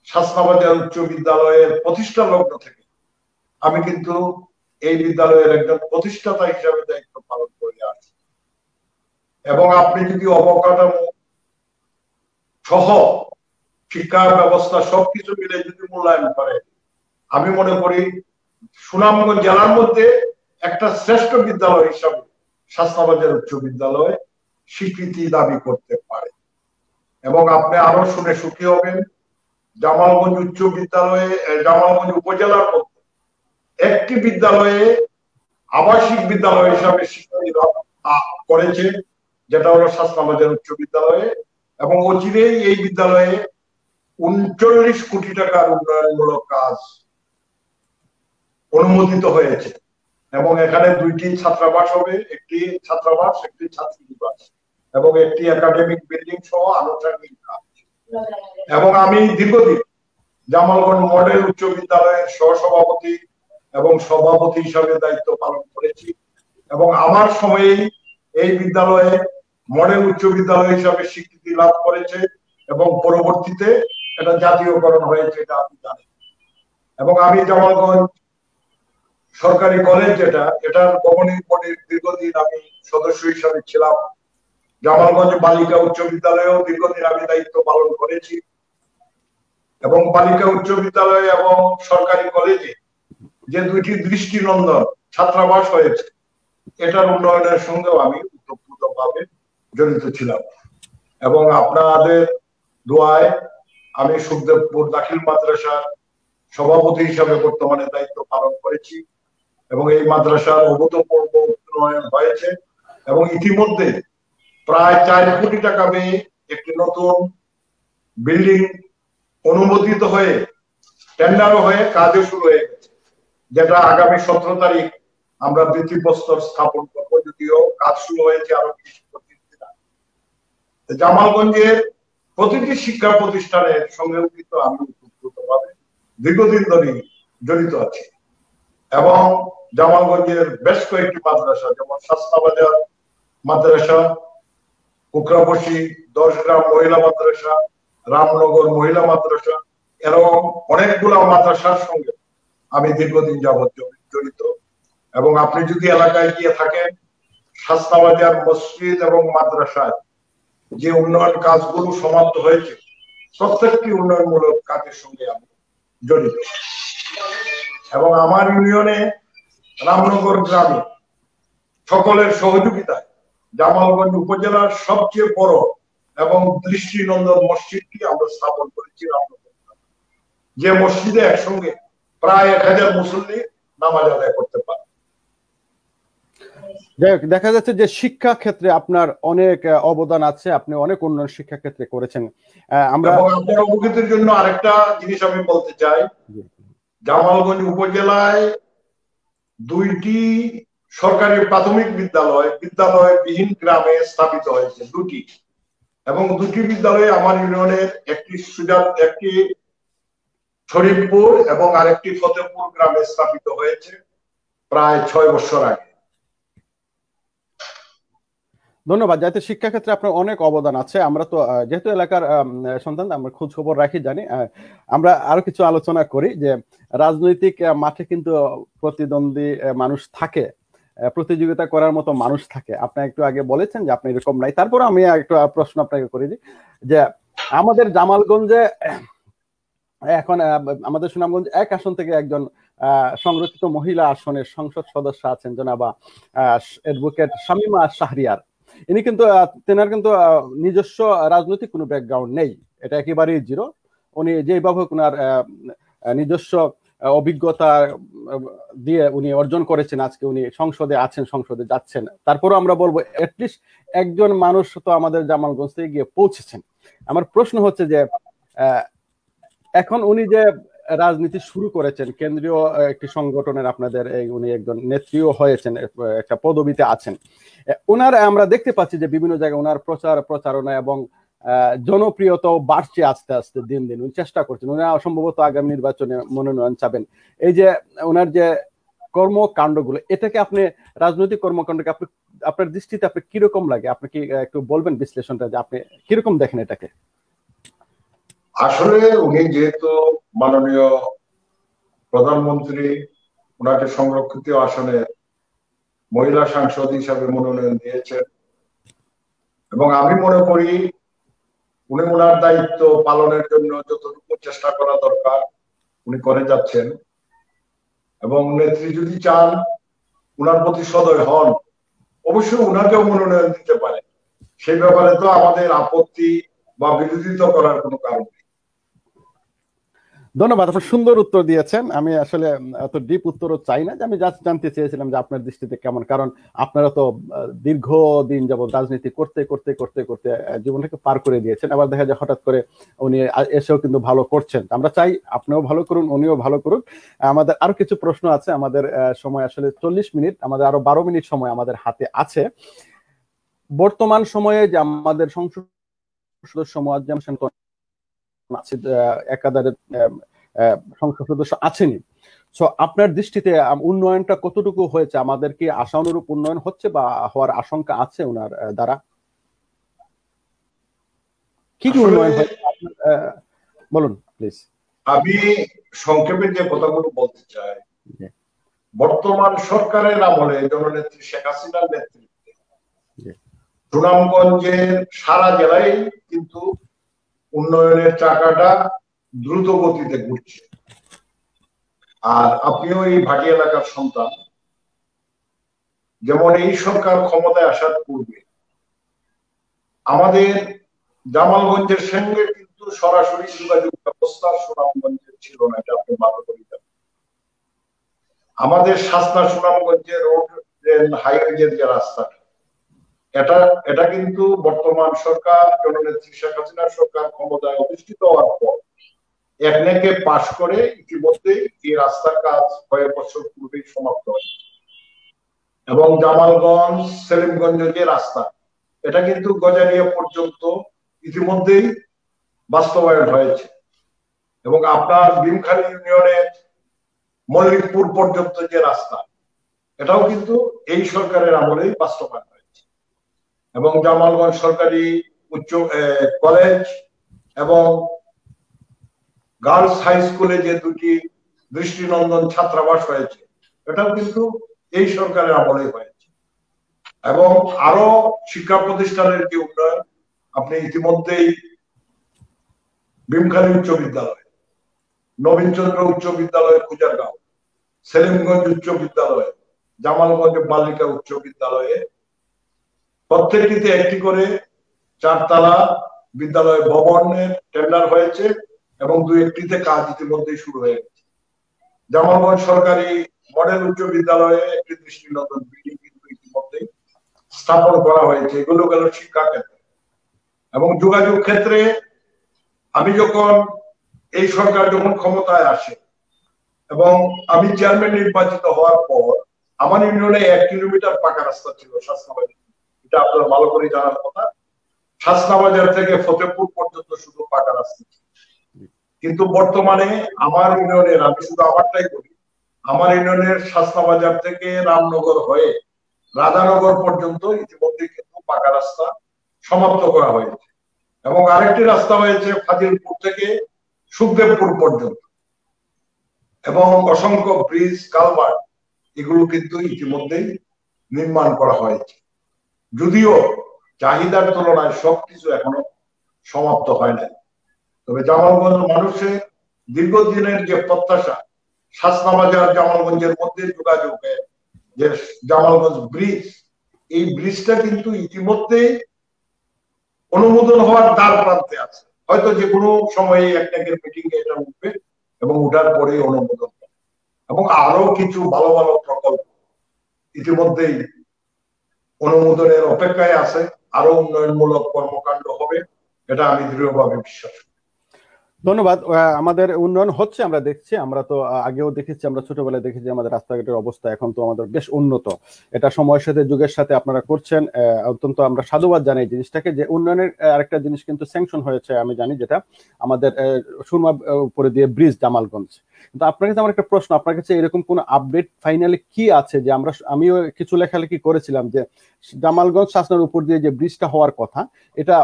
Speaker 2: শাসনাবাজার উচ্চ বিদ্যালয়ের প্রতিষ্ঠা লগ্ন থেকে আমি কিন্তু এই বিদ্যালয়ের একজন প্রতিষ্ঠাতা হিসাবে দায়িত্ব পালন করে আসছি। এবং আপনি যদি অবকাঠামো সহ শিক্ষা ব্যবস্থা সবকিছু মিলে যদি মূল্যায়ন করে, আমি মনে করি সুনামগঞ্জ জেলার মধ্যে একটা শ্রেষ্ঠ বিদ্যালয় হিসাবে শাসনাবাজার উচ্চ বিদ্যালয় স্বীকৃতি দাবি করতে পারে। এবং আপনি আরো শুনে সুখী হবেন, জামালগঞ্জ উচ্চ বিদ্যালয়ে, জামালগঞ্জ উপজেলার মধ্যে একটি বিদ্যালয়ে আবাসিক বিদ্যালয় হিসাবে স্বীকৃতি করেছে, যেটা হলো শাসনাবাজার উচ্চ বিদ্যালয়ে। এবং অচিরেই এই বিদ্যালয়ে 39 কোটি টাকার উন্নয়নমূলক কাজ অনুমোদিত হয়েছে। এবং এখানে 2টি ছাত্রাবাস হবে, একটি ছাত্রাবাস, একটি ছাত্রীনিবাস, এবং একটি একাডেমিক বিল্ডিং সহ আনুষ্ঠানিক কাজ। এবং আমি দীর্ঘদিন জামালগঞ্জ মডেল উচ্চ বিদ্যালয়ের সহসভাপতি এবং সভাপতি হিসাবে দায়িত্ব পালন করেছি। এবং আমার সময়েই এই বিদ্যালয়ে মডেল উচ্চ বিদ্যালয় হিসাবে স্বীকৃতি লাভ করেছে, এবং পরবর্তীতে এটা জাতীয়করণ হয়েছে, এটা আপনি জানেন। এবং আমি জামালগঞ্জ সরকারি কলেজ, এটার গভর্নিং বডির দীর্ঘদিন আমি সদস্য হিসাবে ছিলাম। জামালগঞ্জ বালিকা উচ্চ বিদ্যালয়েও দীর্ঘদিন আমি দায়িত্ব পালন করেছি। এবং বালিকা উচ্চ বিদ্যালয় এবং সরকারি কলেজে যে 2টি দৃষ্টিনন্দন ছাত্রাবাস হয়েছে, এটার উন্নয়নের সঙ্গেও আমি ওতপ্রোতভাবে জড়িত ছিলাম। এবং আপনাদের দোয়ায় আমি সুখদেবপুর দাখিল মাদ্রাসার সভাপতি হিসাবে বর্তমানে দায়িত্ব পালন করেছি, এবং এই মাদ্রাসার অভূতপূর্ব উন্নয়ন হয়েছে। এবং ইতিমধ্যে প্রায় 4 কোটি টাকা ব্যয়ে একটি নতুন বিল্ডিং অনুমোদিত হয়ে টেন্ডারও হয়ে কাজও শুরু হয়ে গেছে, যেটা আগামী 17 তারিখ আমরা ভিত্তিপ্রস্তর স্থাপন করবো, যদিও কাজ শুরু হয়েছে আরো কিছু। জামালগঞ্জের প্রতিটি শিক্ষা প্রতিষ্ঠানের সঙ্গে কিন্তু আমি ওতপ্রোতভাবে দীর্ঘদিন ধরে জড়িত আছি। এবং জামালগঞ্জের বেশ কয়েকটি মাদ্রাসা, যেমন শাসনাবাজার মাদ্রাসা, কুকরাবসি 10 গ্রাম মহিলা মাদ্রাসা, রামনগর মহিলা মাদ্রাসা, এরকম অনেকগুলো মাদ্রাসার সঙ্গে আমি দীর্ঘদিন যাবৎ জড়িত। এবং আপনি যদি এলাকায় গিয়ে থাকেন, শাস্তাবাজার মসজিদ এবং মাদ্রাসায় যে উন্নয়ন কাজগুলো সমাপ্ত হয়েছে, প্রত্যেকটি উন্নয়নমূলক কাজের সঙ্গে আমি জড়িত। এবং আমার ইউনিয়নে রামনগর গ্রামে সকলের সহযোগিতায় জামালগঞ্জ উপজেলার সবচেয়ে বড় এবং দৃষ্টিনন্দন মসজিদটি আমরা স্থাপন করেছি রামনগর, যে মসজিদে একসঙ্গে প্রায় 1000 মুসল্লি নামাজ আদায় করতে পারে।
Speaker 1: দেখা যাচ্ছে যে শিক্ষা ক্ষেত্রে আপনার অনেক অবদান আছে, আপনি অনেক উন্নয়ন শিক্ষা ক্ষেত্রে করেছেন। আমরা
Speaker 2: আপনার অবগতির জন্য আরেকটা জিনিস আমি বলতে চাই, জামালগঞ্জ উপজেলায় 2টি সরকারি প্রাথমিক বিদ্যালয়বিহীন গ্রামে স্থাপিত হয়েছে 2টি, এবং 2টি বিদ্যালয়ে আমার ইউনিয়নের একটি শরীফপুর এবং আরেকটি ফতেপুর গ্রামে স্থাপিত হয়েছে প্রায় 6 বছর আগে।
Speaker 1: ধন্যবাদ। যাতে শিক্ষা ক্ষেত্রে আপনার অনেক অবদান আছে। আমরা তো যেহেতু এলাকার সন্তান, আমরা খোঁজ খবর রাখি, জানি। আমরা আরো কিছু আলোচনা করি যে রাজনৈতিক মাঠে কিন্তু প্রতিদ্বন্দ্বী মানুষ থাকে, প্রতিযোগিতা করার মতো মানুষ থাকে। আপনি একটু আগে বলেছেন যে আপনি এরকম নাই, তারপর আমি একটু প্রশ্ন আপনাকে করে দিই যে আমাদের জামালগঞ্জে এখন আমাদের সুনামগঞ্জ 1 আসন থেকে একজন সংরক্ষিত মহিলা আসনের সংসদ সদস্য আছেন, জনাবা অ্যাডভোকেট শামিমা শাহরিয়ার। ইনি কিন্তু তেনার কিন্তু নিজস্ব রাজনৈতিক কোনো ব্যাকগ্রাউন্ড নেই, এটা একেবারেই জিরো। উনি যেভাবে ওনার নিজস্ব অভিজ্ঞতা দিয়ে উনি অর্জন করেছেন, আজকে উনি সংসদে আছেন, সংসদে যাচ্ছেন। তারপরও আমরা বলবো অ্যাটলিস্ট একজন মানুষ তো আমাদের জামালগঞ্জ থেকে গিয়ে পৌঁছেছেন। আমার প্রশ্ন হচ্ছে যে এখন উনি যে রাজনীতি শুরু করেছেন, কেন্দ্রীয় একটি সংগঠনের আপনাদের উনি একজন নেত্রীও হয়েছেন, একটা পদবিতে আছেন। ওনার আমরা দেখতে পাচ্ছি যে বিভিন্ন জায়গায় ওনার প্রচারণা এবং জনপ্রিয়তাও বাড়ছে আস্তে আস্তে, দিন দিন উনি চেষ্টা করছেন। উনি সম্ভবত আগামী নির্বাচনে মনোনয়ন চাবেন। এই যে ওনার যে কর্মকাণ্ডগুলো, এটাকে আপনি রাজনৈতিক কর্মকাণ্ডকে আপনি আপনার দৃষ্টিতে আপনি কিরকম লাগে? আপনি কি একটু বলবেন বিশ্লেষণটা, যে আপনি কিরকম দেখেন এটাকে?
Speaker 2: আসলে উনি যেহেতু মাননীয় প্রধানমন্ত্রী ওনাকে সংরক্ষিত আসনে মহিলা সাংসদ হিসাবে মনোনয়ন দিয়েছেন, এবং আমি মনে করি উনি ওনার দায়িত্ব পালনের জন্য যতটুকু চেষ্টা করা দরকার উনি করে যাচ্ছেন। এবং নেত্রী যদি চান, উনার প্রতি সদয় হন, অবশ্যই উনাকেও মনোনয়ন দিতে পারে। সেই ব্যাপারে তো আমাদের আপত্তি বা বিরোধিতা করার কোনো কারণ নেই।
Speaker 1: ধন্যবাদ, আপনি সুন্দর উত্তর দিয়েছেন। আমি আসলে এত ডিপ উত্তরও চাই না, যে আমি জাস্ট জানতে চেয়েছিলাম যে আপনার দৃষ্টিতে কেমন, কারণ আপনারা তো দীর্ঘদিন যাবত রাজনীতি করতে করতে করতে করতে জীবনটাকে পার করে দিয়েছেন। আবার দেখা যায় হঠাৎ করে উনি এসেও কিন্তু ভালো করছেন। আমরা চাই আপনিও ভালো করুন, উনিও ভালো করুন। আমাদের আরো কিছু প্রশ্ন আছে, আমাদের সময় আসলে 40 মিনিট, আমাদের আরো 12 মিনিট সময় আমাদের হাতে আছে। বর্তমান সময়ে যে আমাদের সংসদ সদস্য মোয়াজ্জেম হোসেন একাধারে সংসদ সদস্য আছেনই, সো আপনার দৃষ্টিতে উন্নয়নটা কতটুকু হয়েছে? আমাদের কি আশানুরূপ উন্নয়ন হচ্ছে বা হওয়ার আশঙ্কা আছে ওনার দ্বারা? কি কি উন্নয়ন হয়েছে বলুন প্লিজ।
Speaker 2: আমি সংক্ষেপে যে কথাগুলো বলতে চাই, বর্তমান সরকারের আমলে জননেত্রী শেখ হাসিনার নেতৃত্বে সুনামগঞ্জের সারা জেলায় কিন্তু উন্নয়নের চাকাটা দ্রুত গতিতে ঘুরছে। আর আপনিও এই ভাটি এলাকার সন্তান, যেমন এই সরকার ক্ষমতায় আসার পূর্বে আমাদের জামালগঞ্জের সঙ্গে কিন্তু সরাসরি যোগাযোগ ব্যবস্থা সুনামগঞ্জের ছিল না, এটা আপনি ভালো করে জানেন। আমাদের শাসনা সুনামগঞ্জের রোড হাইওয়েজের যে রাস্তাটা, এটা কিন্তু বর্তমান সরকার জননেত্রী শেখ হাসিনার সরকার ক্ষমতায় অধিষ্ঠিত হওয়ার পর একনেকে পাশ করে ইতিমধ্যে এই রাস্তার কাজ কয়েক বছর পূর্বেই সমাপ্ত হয়। এবং জামালগঞ্জ সেলিমগঞ্জ যে রাস্তা, এটা কিন্তু গজারিয়া পর্যন্ত ইতিমধ্যেই বাস্তবায়ন হয়েছে। এবং আপনার ভীমখালী ইউনিয়নের মল্লিকপুর পর্যন্ত যে রাস্তা, এটাও কিন্তু এই সরকারের আমলেই বাস্তবায়ন হয়েছে। এবং জামালগঞ্জ সরকারি উচ্চ কলেজ, এবং গার্লস হাই স্কুলে যে দুটি দৃষ্টিনন্দন ছাত্রাবাস হয়েছে এটাও কিন্তু এই সরকারের আমলে হয়েছে। এবং আরো শিক্ষা প্রতিষ্ঠানের যে উন্নয়ন, আপনি ইতিমধ্যেই ভীমখালী উচ্চ বিদ্যালয়, নবীনচন্দ্র উচ্চ বিদ্যালয় কুজারগাঁও, সেলিমগঞ্জ উচ্চ বিদ্যালয়, জামালগঞ্জ বালিকা উচ্চ বিদ্যালয়ে প্রত্যেকটিতে একটি করে 4 তলা বিদ্যালয় ভবনের টেন্ডার হয়েছে এবং 2-1টিতে কাজ ইতিমধ্যেই শুরু হয়ে গেছে। জামালগঞ্জ সরকারি মডেল উচ্চ বিদ্যালয়ে একটি দৃষ্টিনন্দন বিল্ডিং কিন্তু ইতিমধ্যেই স্থাপন করা হয়েছে। এগুলো গেল শিক্ষা ক্ষেত্রে। এবং যোগাযোগ ক্ষেত্রে আমি যখন এই সরকার যখন ক্ষমতায় আসে এবং আমি চেয়ারম্যান নির্বাচিত হওয়ার পর আমার ইউনিয়নে 1 কিলোমিটার পাকা রাস্তা ছিল শাসনাবাজার, এটা আপনারা ভালো করে জানার কথা। শাসনাবাজার থেকে ফতেপুর পর্যন্ত শুধু পাকা রাস্তা ছিল। কিন্তু বর্তমানে আমার ইউনিয়নের, আমি শুধু আমারটাই করি, আমার ইউনিয়নের শাসনাবাজার থেকে রামনগর হয়ে রাধানগর পর্যন্ত ইতিমধ্যে কিন্তু পাকা রাস্তা সমাপ্ত করা হয়েছে। এবং আরেকটি রাস্তা হয়েছে ফাজিলপুর থেকে সুখদেবপুর পর্যন্ত। এবং অসংখ্য ব্রিজ, কালভার্ট এগুলো কিন্তু ইতিমধ্যেই নির্মাণ করা হয়েছে। যদিও চাহিদার তুলনায় সবকিছু এখনো সমাপ্ত হয় নাই, তবে জামালগঞ্জ মানুষের দীর্ঘদিনের যে প্রত্যাশা, শাসনাবাজার জামালগঞ্জের মধ্যে যোগাযোগের যে জামালগঞ্জ ব্রিজ, এই ব্রিজটা কিন্তু ইতিমধ্যেই অনুমোদন হওয়ার দ্বার প্রান্তে আছে। হয়তো যে কোনো সময়ে একটাকের মিটিং এ এটা উঠবে এবং উঠার পরে অনুমোদন হবে। এবং আরো কিছু ভালো ভালো প্রকল্প ইতিমধ্যেই অনুমোদনের অপেক্ষায় আছে। আরো উন্নয়নমূলক কর্মকাণ্ড হবে, এটা আমি দৃঢ়ভাবে বিশ্বাস করি।
Speaker 1: ধন্যবাদ। আমাদের উন্নয়ন হচ্ছে, আমরা দেখছি। আমরা তো আগেও দেখেছি, আমরা ছোটবেলায় দেখেছি আমাদের রাস্তাঘাটের অবস্থা এখন তো আমাদের বেশ উন্নত। এটা সময়ের সাথে যুগের সাথে আপনারা করছেন, অত্যন্ত আমরা সাধুবাদ জানাই জিনিসটাকে। যে উন্নয়নের আরেকটা জিনিস কিন্তু স্যাংশন হয়েছে আমি জানি, যেটা আমাদের সুরমা উপরে দিয়ে ব্রিজ জামালগঞ্জ। কিন্তু আপনার কাছে আমার একটা প্রশ্ন, আপনার কাছে এরকম কোন আপডেট ফাইনালি কি আছে? যে আমিও কিছু লেখালেখি করেছিলাম যে জামালগঞ্জ শাসনের উপর দিয়ে যে ব্রিজটা হওয়ার কথা, এটা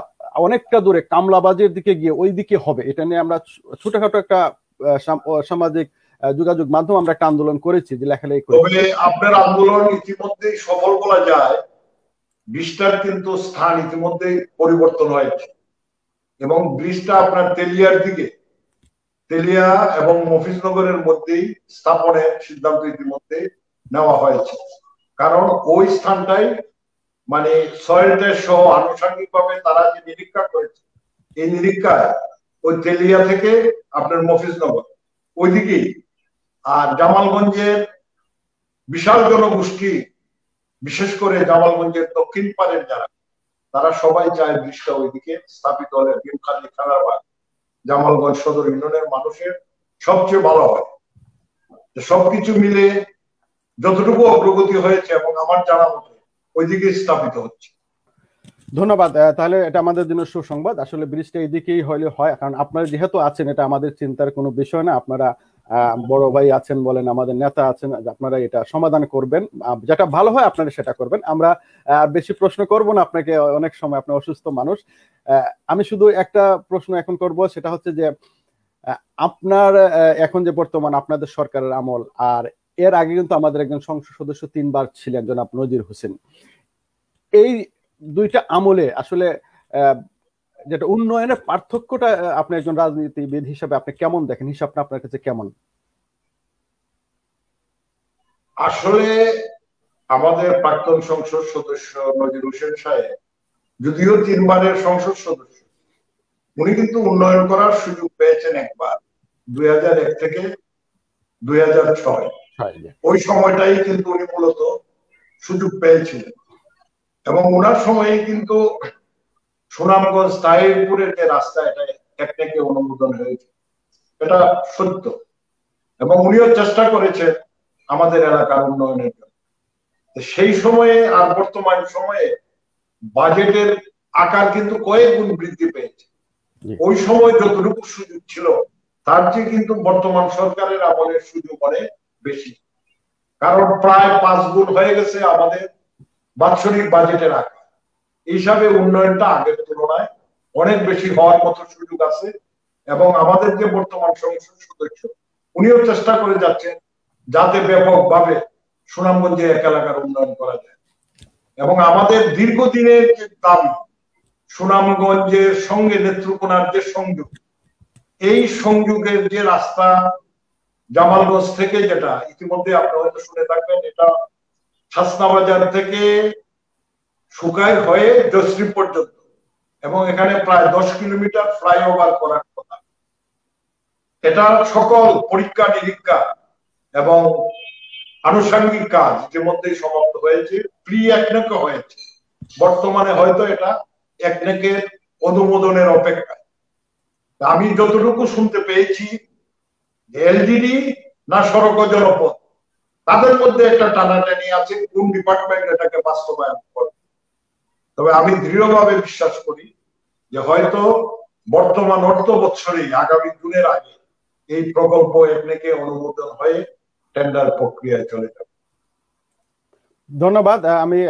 Speaker 1: অনেকটা দূরে কামলাবাজের দিকে গিয়ে ওই দিকে হবে। এটা নিয়ে আমরা ছোটখাটো একটা সামাজিক যোগাযোগ মাধ্যম আমরা একটা আন্দোলন করেছি, যে লেখালেখি করেছি।
Speaker 2: তবে আপনার আন্দোলন ইতিমধ্যেই সফল বলা যায়। ব্রিজটার কিন্তু স্থান ইতিমধ্যেই পরিবর্তন হয়েছে এবং ব্রিজটা আপনার তেলিয়ার দিকে, তেলিয়া এবং মফিজনগরের মধ্যেই স্থাপনের সিদ্ধান্ত ইতিমধ্যে নেওয়া হয়েছে। কারণ ওই স্থানটাই মানে সয়েল টেস্ট সহ আনুষঙ্গিকভাবে তারা যে নিরীক্ষা করেছে, এই নিরীক্ষায় ওই তেলিয়া থেকে আপনার মফিজনগর ওইদিকেই। আর জামালগঞ্জের বিশাল জনগোষ্ঠী, বিশেষ করে জামালগঞ্জের দক্ষিণ পাড়ের যারা, তারা সবাই চায় ব্রিজটা ওইদিকে স্থাপিত হলে ভীমখালী, খানারবাগ, জামালগঞ্জ সদর ইউনিয়নের মানুষের সবচেয়ে ভালো হয়। সবকিছু মিলে যতটুকু অগ্রগতি হয়েছে এবং আমার জানা মতে ওইদিকে স্থাপিত হচ্ছে।
Speaker 1: ধন্যবাদ। তাহলে এটা আমাদের জন্য সুসংবাদ। আসলে ব্রিজটা এদিকেই হলে হয়, কারণ আপনারা যেহেতু আছেন, এটা আমাদের চিন্তার কোনো বিষয় না। আপনারা বড় ভাই আছেন বলেন, আমাদের নেতা আছেন, আপনারা এটা সমাধান করবেন। যেটা ভালো হয় আপনারা সেটা করবেন। আমরা বেশি প্রশ্ন করব না আপনাকে, অনেক সময় আপনি অসুস্থ মানুষ। আমি শুধু একটা প্রশ্ন এখন করব, সেটা হচ্ছে যে আপনার এখন যে বর্তমান আপনাদের সরকারের আমল, আর এর আগে কিন্তু আমাদের একজন সংসদ সদস্য 3 বার ছিলেন, জনাব নজির হোসেন। এই দুইটা আমলে আসলে যেটা উন্নয়নের পার্থক্যটা আপনি একজন রাজনীতিবিদ হিসাবে আপনি কেমন দেখেন? হিসাবটা আপনার কাছে কেমন?
Speaker 2: আসলে আমাদের প্রাক্তন সংসদ সদস্য নজির হোসেন সাহেব যদিও 3 বারের সংসদ সদস্য, উনি কিন্তু উন্নয়ন করার সুযোগ পেয়েছেন একবার 2001 থেকে 2006। ওই সময়টাই কিন্তু উনি মূলত সুযোগ পেয়েছিলেন। এবং ওনার সময়ে কিন্তু সুনামগঞ্জ তাহিরপুরের যে রাস্তা, এটা একটাকে অনুমোদন হয়েছে, এটা সত্য। এবং উনিও চেষ্টা করেছেন আমাদের এলাকার উন্নয়নের জন্য। সেই সময়ে আর বর্তমান সময়ে বাজেটের আকার কিন্তু কয়েক গুণ বৃদ্ধি পেয়েছে। ওই সময় যতটুকু সুযোগ ছিল তার চেয়ে কিন্তু বর্তমান সরকারের আমলের সুযোগ অনেক বেশি। কারণ প্রায় 5 গুণ হয়ে গেছে আমাদের বাৎসরিক বাজেটের আকার। হিসাবে উন্নয়নটা আগের তুলনায় অনেক বেশি হওয়ার মতো সুযোগ আছে। এবং আমাদের যে বর্তমান সংসদ সদস্য উনিও চেষ্টা করে যাচ্ছেন যাতে ব্যাপকভাবে সুনামগঞ্জে এক এলাকার উন্নয়ন করা যায়। এবং আমাদের দীর্ঘদিনের যে দাবি সুনামগঞ্জের সঙ্গে নেত্রকোনার যে সংযোগ, এই সংযোগের যে রাস্তা জামালগঞ্জ থেকে, যেটা ইতিমধ্যে আপনারা হয়তো শুনে থাকবেন, এটা হাসনা বাজার থেকে শুকাইর হয়ে জশ্রী পর্যন্ত, এবং এখানে প্রায় 10 কিলোমিটার ফ্লাইওভার করার কথা। এটা সকল পরীক্ষা নিরীক্ষা এবং আনুষঙ্গিক কাজ ইতিমধ্যেই সমাপ্ত হয়েছে, প্রি একনেক হয়েছে। বর্তমানে হয়তো এটা একনেকের অনুমোদনের অপেক্ষায়। আমি যতটুকু শুনতে পেয়েছি, এলজিডি না সড়ক ও জনপথ, তাদের মধ্যে একটা টানাটানি আছে কোন ডিপার্টমেন্ট এটাকে বাস্তবায়ন করবে। তবে আমি দৃঢ়ভাবে বিশ্বাস করি যে হয়তো বর্তমান অর্থ বৎসরেই আগামী জুনের আগে এই প্রকল্প একনেকে অনুমোদন হয়ে টেন্ডার প্রক্রিয়ায় চলে যাবে।
Speaker 1: ধন্যবাদ। আমি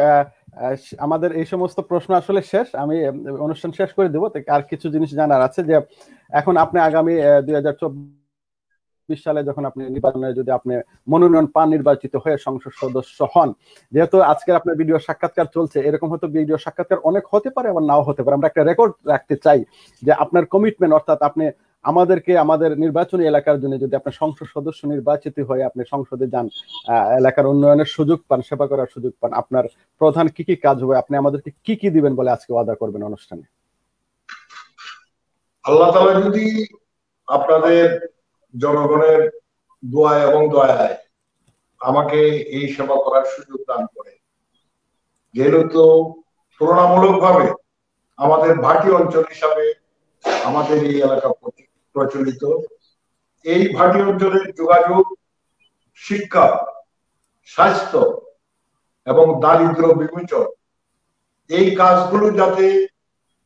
Speaker 1: আমাদের এই সমস্ত প্রশ্ন আসলে শেষ, আমি অনুষ্ঠান শেষ করে দেবো। আর কিছু জিনিস জানার আছে যে এখন আপনি আগামী 2024 সালে যখন আপনি নির্বাচনে যদি আপনি মনোনয়ন পান, নির্বাচিত হয়ে সংসদ সদস্য হন, যেহেতু আজকের আপনার ভিডিও সাক্ষাৎকার চলছে, এরকম হয়তো ভিডিও সাক্ষাৎকার অনেক হতে পারে আবার নাও হতে পারে। আমরা একটা রেকর্ড রাখতে চাই যে আপনার কমিটমেন্ট, অর্থাৎ আপনি আমাদেরকে আমাদের নির্বাচনী এলাকার জন্য যদি আপনি সংসদ সদস্য নির্বাচিত হয়ে আপনি সংসদে যান, এলাকার উন্নয়নের সুযোগ পান, সেবা করার সুযোগ পান, আপনার প্রধান কি কি কাজ হবে, আপনি আমাদেরকে কি কি দিবেন বলে আজকে ওয়াদা করবেন অনুষ্ঠানে?
Speaker 2: আল্লাহ তাআলা যদি আপনাদের জনগণের দোয়া এবং দয়ায় আমাকে এই সেবা করার সুযোগ দান করে, যেহেতু তুলনামূলকভাবে আমাদের ভাটি অঞ্চল হিসাবে আমাদের এই এলাকা প্রচলিত, এই ভাটি অঞ্চলের যোগাযোগ, শিক্ষা, স্বাস্থ্য এবং দারিদ্র বিমোচন, এই কাজগুলো যাতে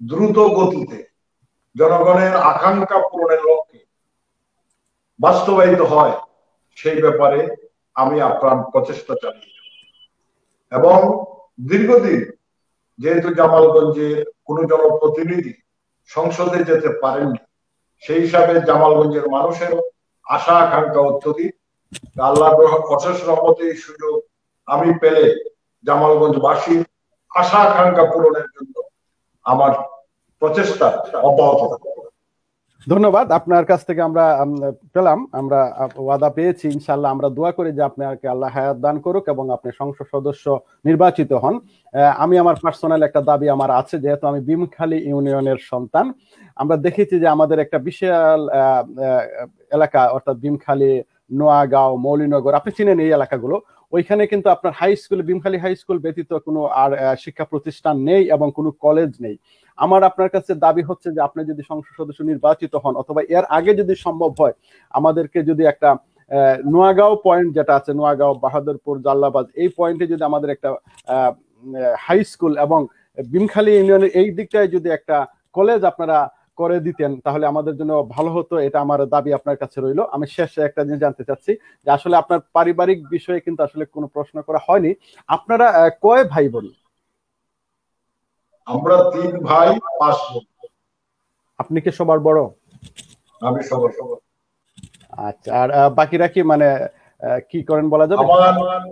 Speaker 2: দ্রুত গতিতে জনগণের আকাঙ্ক্ষা পূরণের লক্ষ্যে বাস্তবায়িত হয়, সেই ব্যাপারে আমি আপ্রাণ প্রচেষ্টা চালিয়ে যাব। এবং দীর্ঘদিন যেহেতু জামালগঞ্জের কোন জনপ্রতিনিধি সংসদে যেতে পারেননি, সেই হিসাবে জামালগঞ্জের মানুষের আশা আকাঙ্ক্ষা অত্যধিক। আল্লাহর অশেষ রহমতে এই সুযোগ আমি পেলে জামালগঞ্জবাসীর আশা আকাঙ্ক্ষা পূরণের জন্য আমার প্রচেষ্টা অব্যাহত থাকবে।
Speaker 1: ধন্যবাদ। আপনার কাছ থেকে আমরা পেলাম, আমরা ওয়াদা পেয়েছি, ইনশাআল্লাহ আমরা দোয়া করি যে আপনাকে আল্লাহ হায়াত দান করুক এবং আপনি সংসদ সদস্য নির্বাচিত হন। আমি আমার পার্সোনাল একটা দাবি আমার আছে, যেহেতু আমি বিমখালী ইউনিয়নের সন্তান। আমরা দেখেছি যে আমাদের একটা বিশাল এলাকা, অর্থাৎ বিমখালী, নোয়াগাঁও, মৌলিনগর, আপনি চিনেন এই এলাকাগুলো। ওইখানে কিন্তু আপনার হাই স্কুল, বিমখালী হাই স্কুল ব্যতীত কোনো আর শিক্ষা প্রতিষ্ঠান নেই এবং কোনো কলেজ নেই। আমার আপনার কাছে দাবি হচ্ছে যে আপনি যদি সংসদ সদস্য নির্বাচিত হন অথবা এর আগে যদি সম্ভব হয়, আমাদেরকে যদি একটা নোয়াগাঁও পয়েন্ট যেটা আছে, নোয়াগাঁও, বাহাদুরপুর, জাল্লাবাদ, এই পয়েন্টে যদি আমাদের একটা হাই স্কুল এবং বিমখালী ইউনিয়নের এই দিকটায় যদি একটা কলেজ আপনারা করে দিতেন তাহলে আমাদের জন্য ভালো হতো। এটা আমার দাবি আপনার কাছে রইল। আমি শেষে একটা জিনিস জানতে চাচ্ছি যে আসলে আপনার পারিবারিক বিষয়ে কিন্তু আসলে কোনো প্রশ্ন করা হয়নি, আপনারা কয় ভাই বোন?
Speaker 2: আমরা 3 ভাই 5 বোন।
Speaker 1: আপনি কি সবার বড়?
Speaker 2: আমি সবার।
Speaker 1: আচ্ছা, আর বাকিরা কি মানে কি করেন বলা যাবে?
Speaker 2: আমার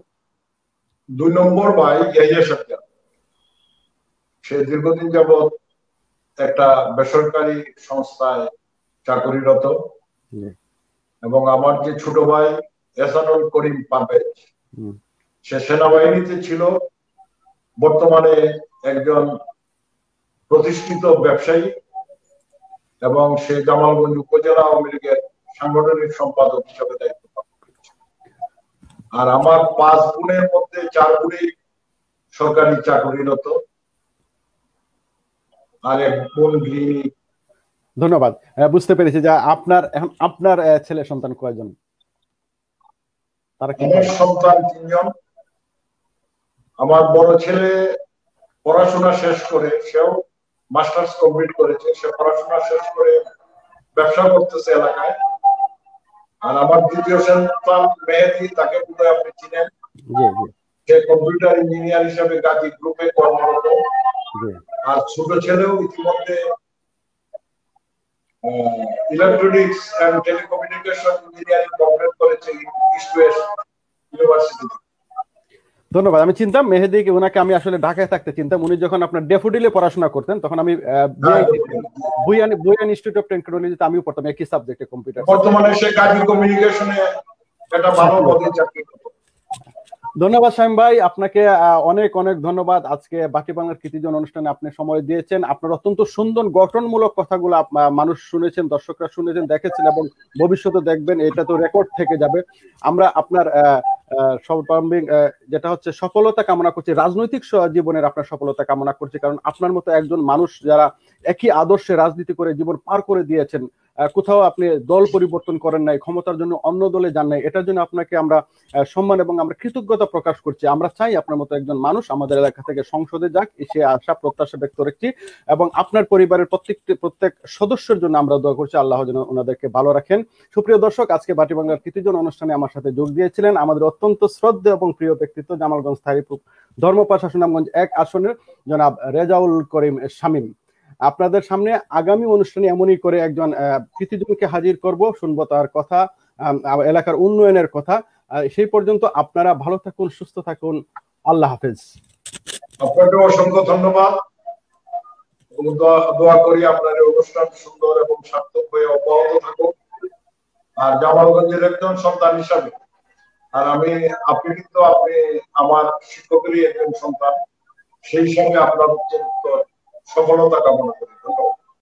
Speaker 2: 2 নম্বর ভাই ইয়াহিয়া সরকার, সে দীর্ঘদিন যাবৎ একটা বেসরকারি সংস্থায় চাকরিরত। এবং আমার যে ছোট ভাই এহসানুল করিম পারভেজ, সে সেনাবাহিনীতে ছিল, বর্তমানে একজন প্রতিষ্ঠিত ব্যবসায়ী এবং সে জামালগঞ্জ উপজেলা আওয়ামী লীগের সাংগঠনিক সম্পাদক হিসেবে দায়িত্ব পালন করছে। আর আমার 5 বোনের মধ্যে 4 বোনই সরকারি চাকরিরত, আর 1 বোন গৃহিণী।
Speaker 1: ধন্যবাদ, বুঝতে পেরেছি। যে আপনার এখন আপনার ছেলে সন্তান কয়জন? তারা কি?
Speaker 2: আমার সন্তান 3 জন। আমার বড় ছেলে পড়াশোনা শেষ করে, সেও মাস্টার্স কমপ্লিট করেছে, সে পড়াশোনা শেষ করে ব্যবসা করতেছে এলাকায়। আর আমার দ্বিতীয় সন্তান মেহেদী, তাকে বোধহয় আপনি চিনেন, সে কম্পিউটার ইঞ্জিনিয়ার হিসেবে গাজী গ্রুপে কর্মরত। আর ছোট ছেলেও ইতিমধ্যে electronics and telecommunication engineering complete করেছে ইস্ট ওয়েস্ট ইউনিভার্সিটি।
Speaker 1: ধন্যবাদ। আমি চিন্তাম মেহেদী ওনাকে আমি আসলে ঢাকায় থাকতে চিন্তাম, উনি যখন আপনার ডেফোডিলে পড়াশোনা করতেন তখন আমি বুয়ান ইনস্টিটিউট অফ টেকনোলজিতে আমিও পড়তাম একই সাবজেক্টে কম্পিউটার।
Speaker 2: বর্তমানে সে গাজী কমিউনিকেশনে একটা ভালো পদে চাকরি করে।
Speaker 1: ধন্যবাদ শামীম ভাই, আপনাকে অনেক অনেক ধন্যবাদ। আজকে বাটি বাংলার কৃতিজন অনুষ্ঠানে আপনি সময় দিয়েছেন। আপনার অত্যন্ত সুন্দর গঠনমূলক কথাগুলো মানুষ শুনেছেন, দর্শকরা শুনেছেন, দেখেছেন এবং ভবিষ্যতে দেখবেন, এটা তো রেকর্ড থেকে যাবে। আমরা আপনার সর্বাঙ্গীন যেটা হচ্ছে সফলতা কামনা করছি, রাজনৈতিক জীবনের আপনার সফলতা কামনা করছি, কারণ আপনার মতো একজন মানুষ যারা একই আদর্শে রাজনীতি করে জীবন পার করে দিয়েছেন, কোথাও আপনি দল পরিবর্তন করেন নাই, ক্ষমতার জন্য অন্য দলে যান নাই, এটার জন্য আপনাকে আমরা সম্মান এবং আমরা কৃতজ্ঞতা প্রকাশ করছি। আমরা চাই আপনার মতো একজন মানুষ আমাদের এলাকা থেকে সংসদে যাক, সে আশা প্রত্যাশা ব্যক্ত রাখছি এবং আপনার পরিবারের প্রত্যেক সদস্যের জন্য আমরা দোয়া করছি, আল্লাহ যেন ওনাদেরকে ভালো রাখেন। সুপ্রিয় দর্শক, আজকে বাটি বাংলার কৃতিজন অনুষ্ঠানে আমার সাথে যোগ দিয়েছিলেন আমাদের অত্যন্ত শ্রদ্ধেয় এবং প্রিয় ব্যক্তিত্ব জামালগঞ্জ স্থায়ী ধর্মপাশা সুনামগঞ্জ 1 আসনের জনাব রেজাউল করিম শামীম। আপনাদের সামনে আগামী অনুষ্ঠানে এমনই করে একজন কৃতিজনকে হাজির করব, শুনবো তার কথা, এলাকার উন্নয়নের কথা। সেই পর্যন্ত আপনারা ভালো থাকুন, সুস্থ থাকুন, আল্লাহ হাফেজ।
Speaker 2: আপনাকে অসংখ্য ধন্যবাদ। দোয়া করি আপনার অনুষ্ঠান সুন্দর এবং সার্থক হয়ে অব্যাহত থাকুক। আর জামালগঞ্জের একজন সন্তান হিসাবে, আর আপনি কিন্তু আমার শিক্ষকেরই একজন সন্তান, সেই সঙ্গে আপনার সফলতা কামনা করি। ধন্যবাদ।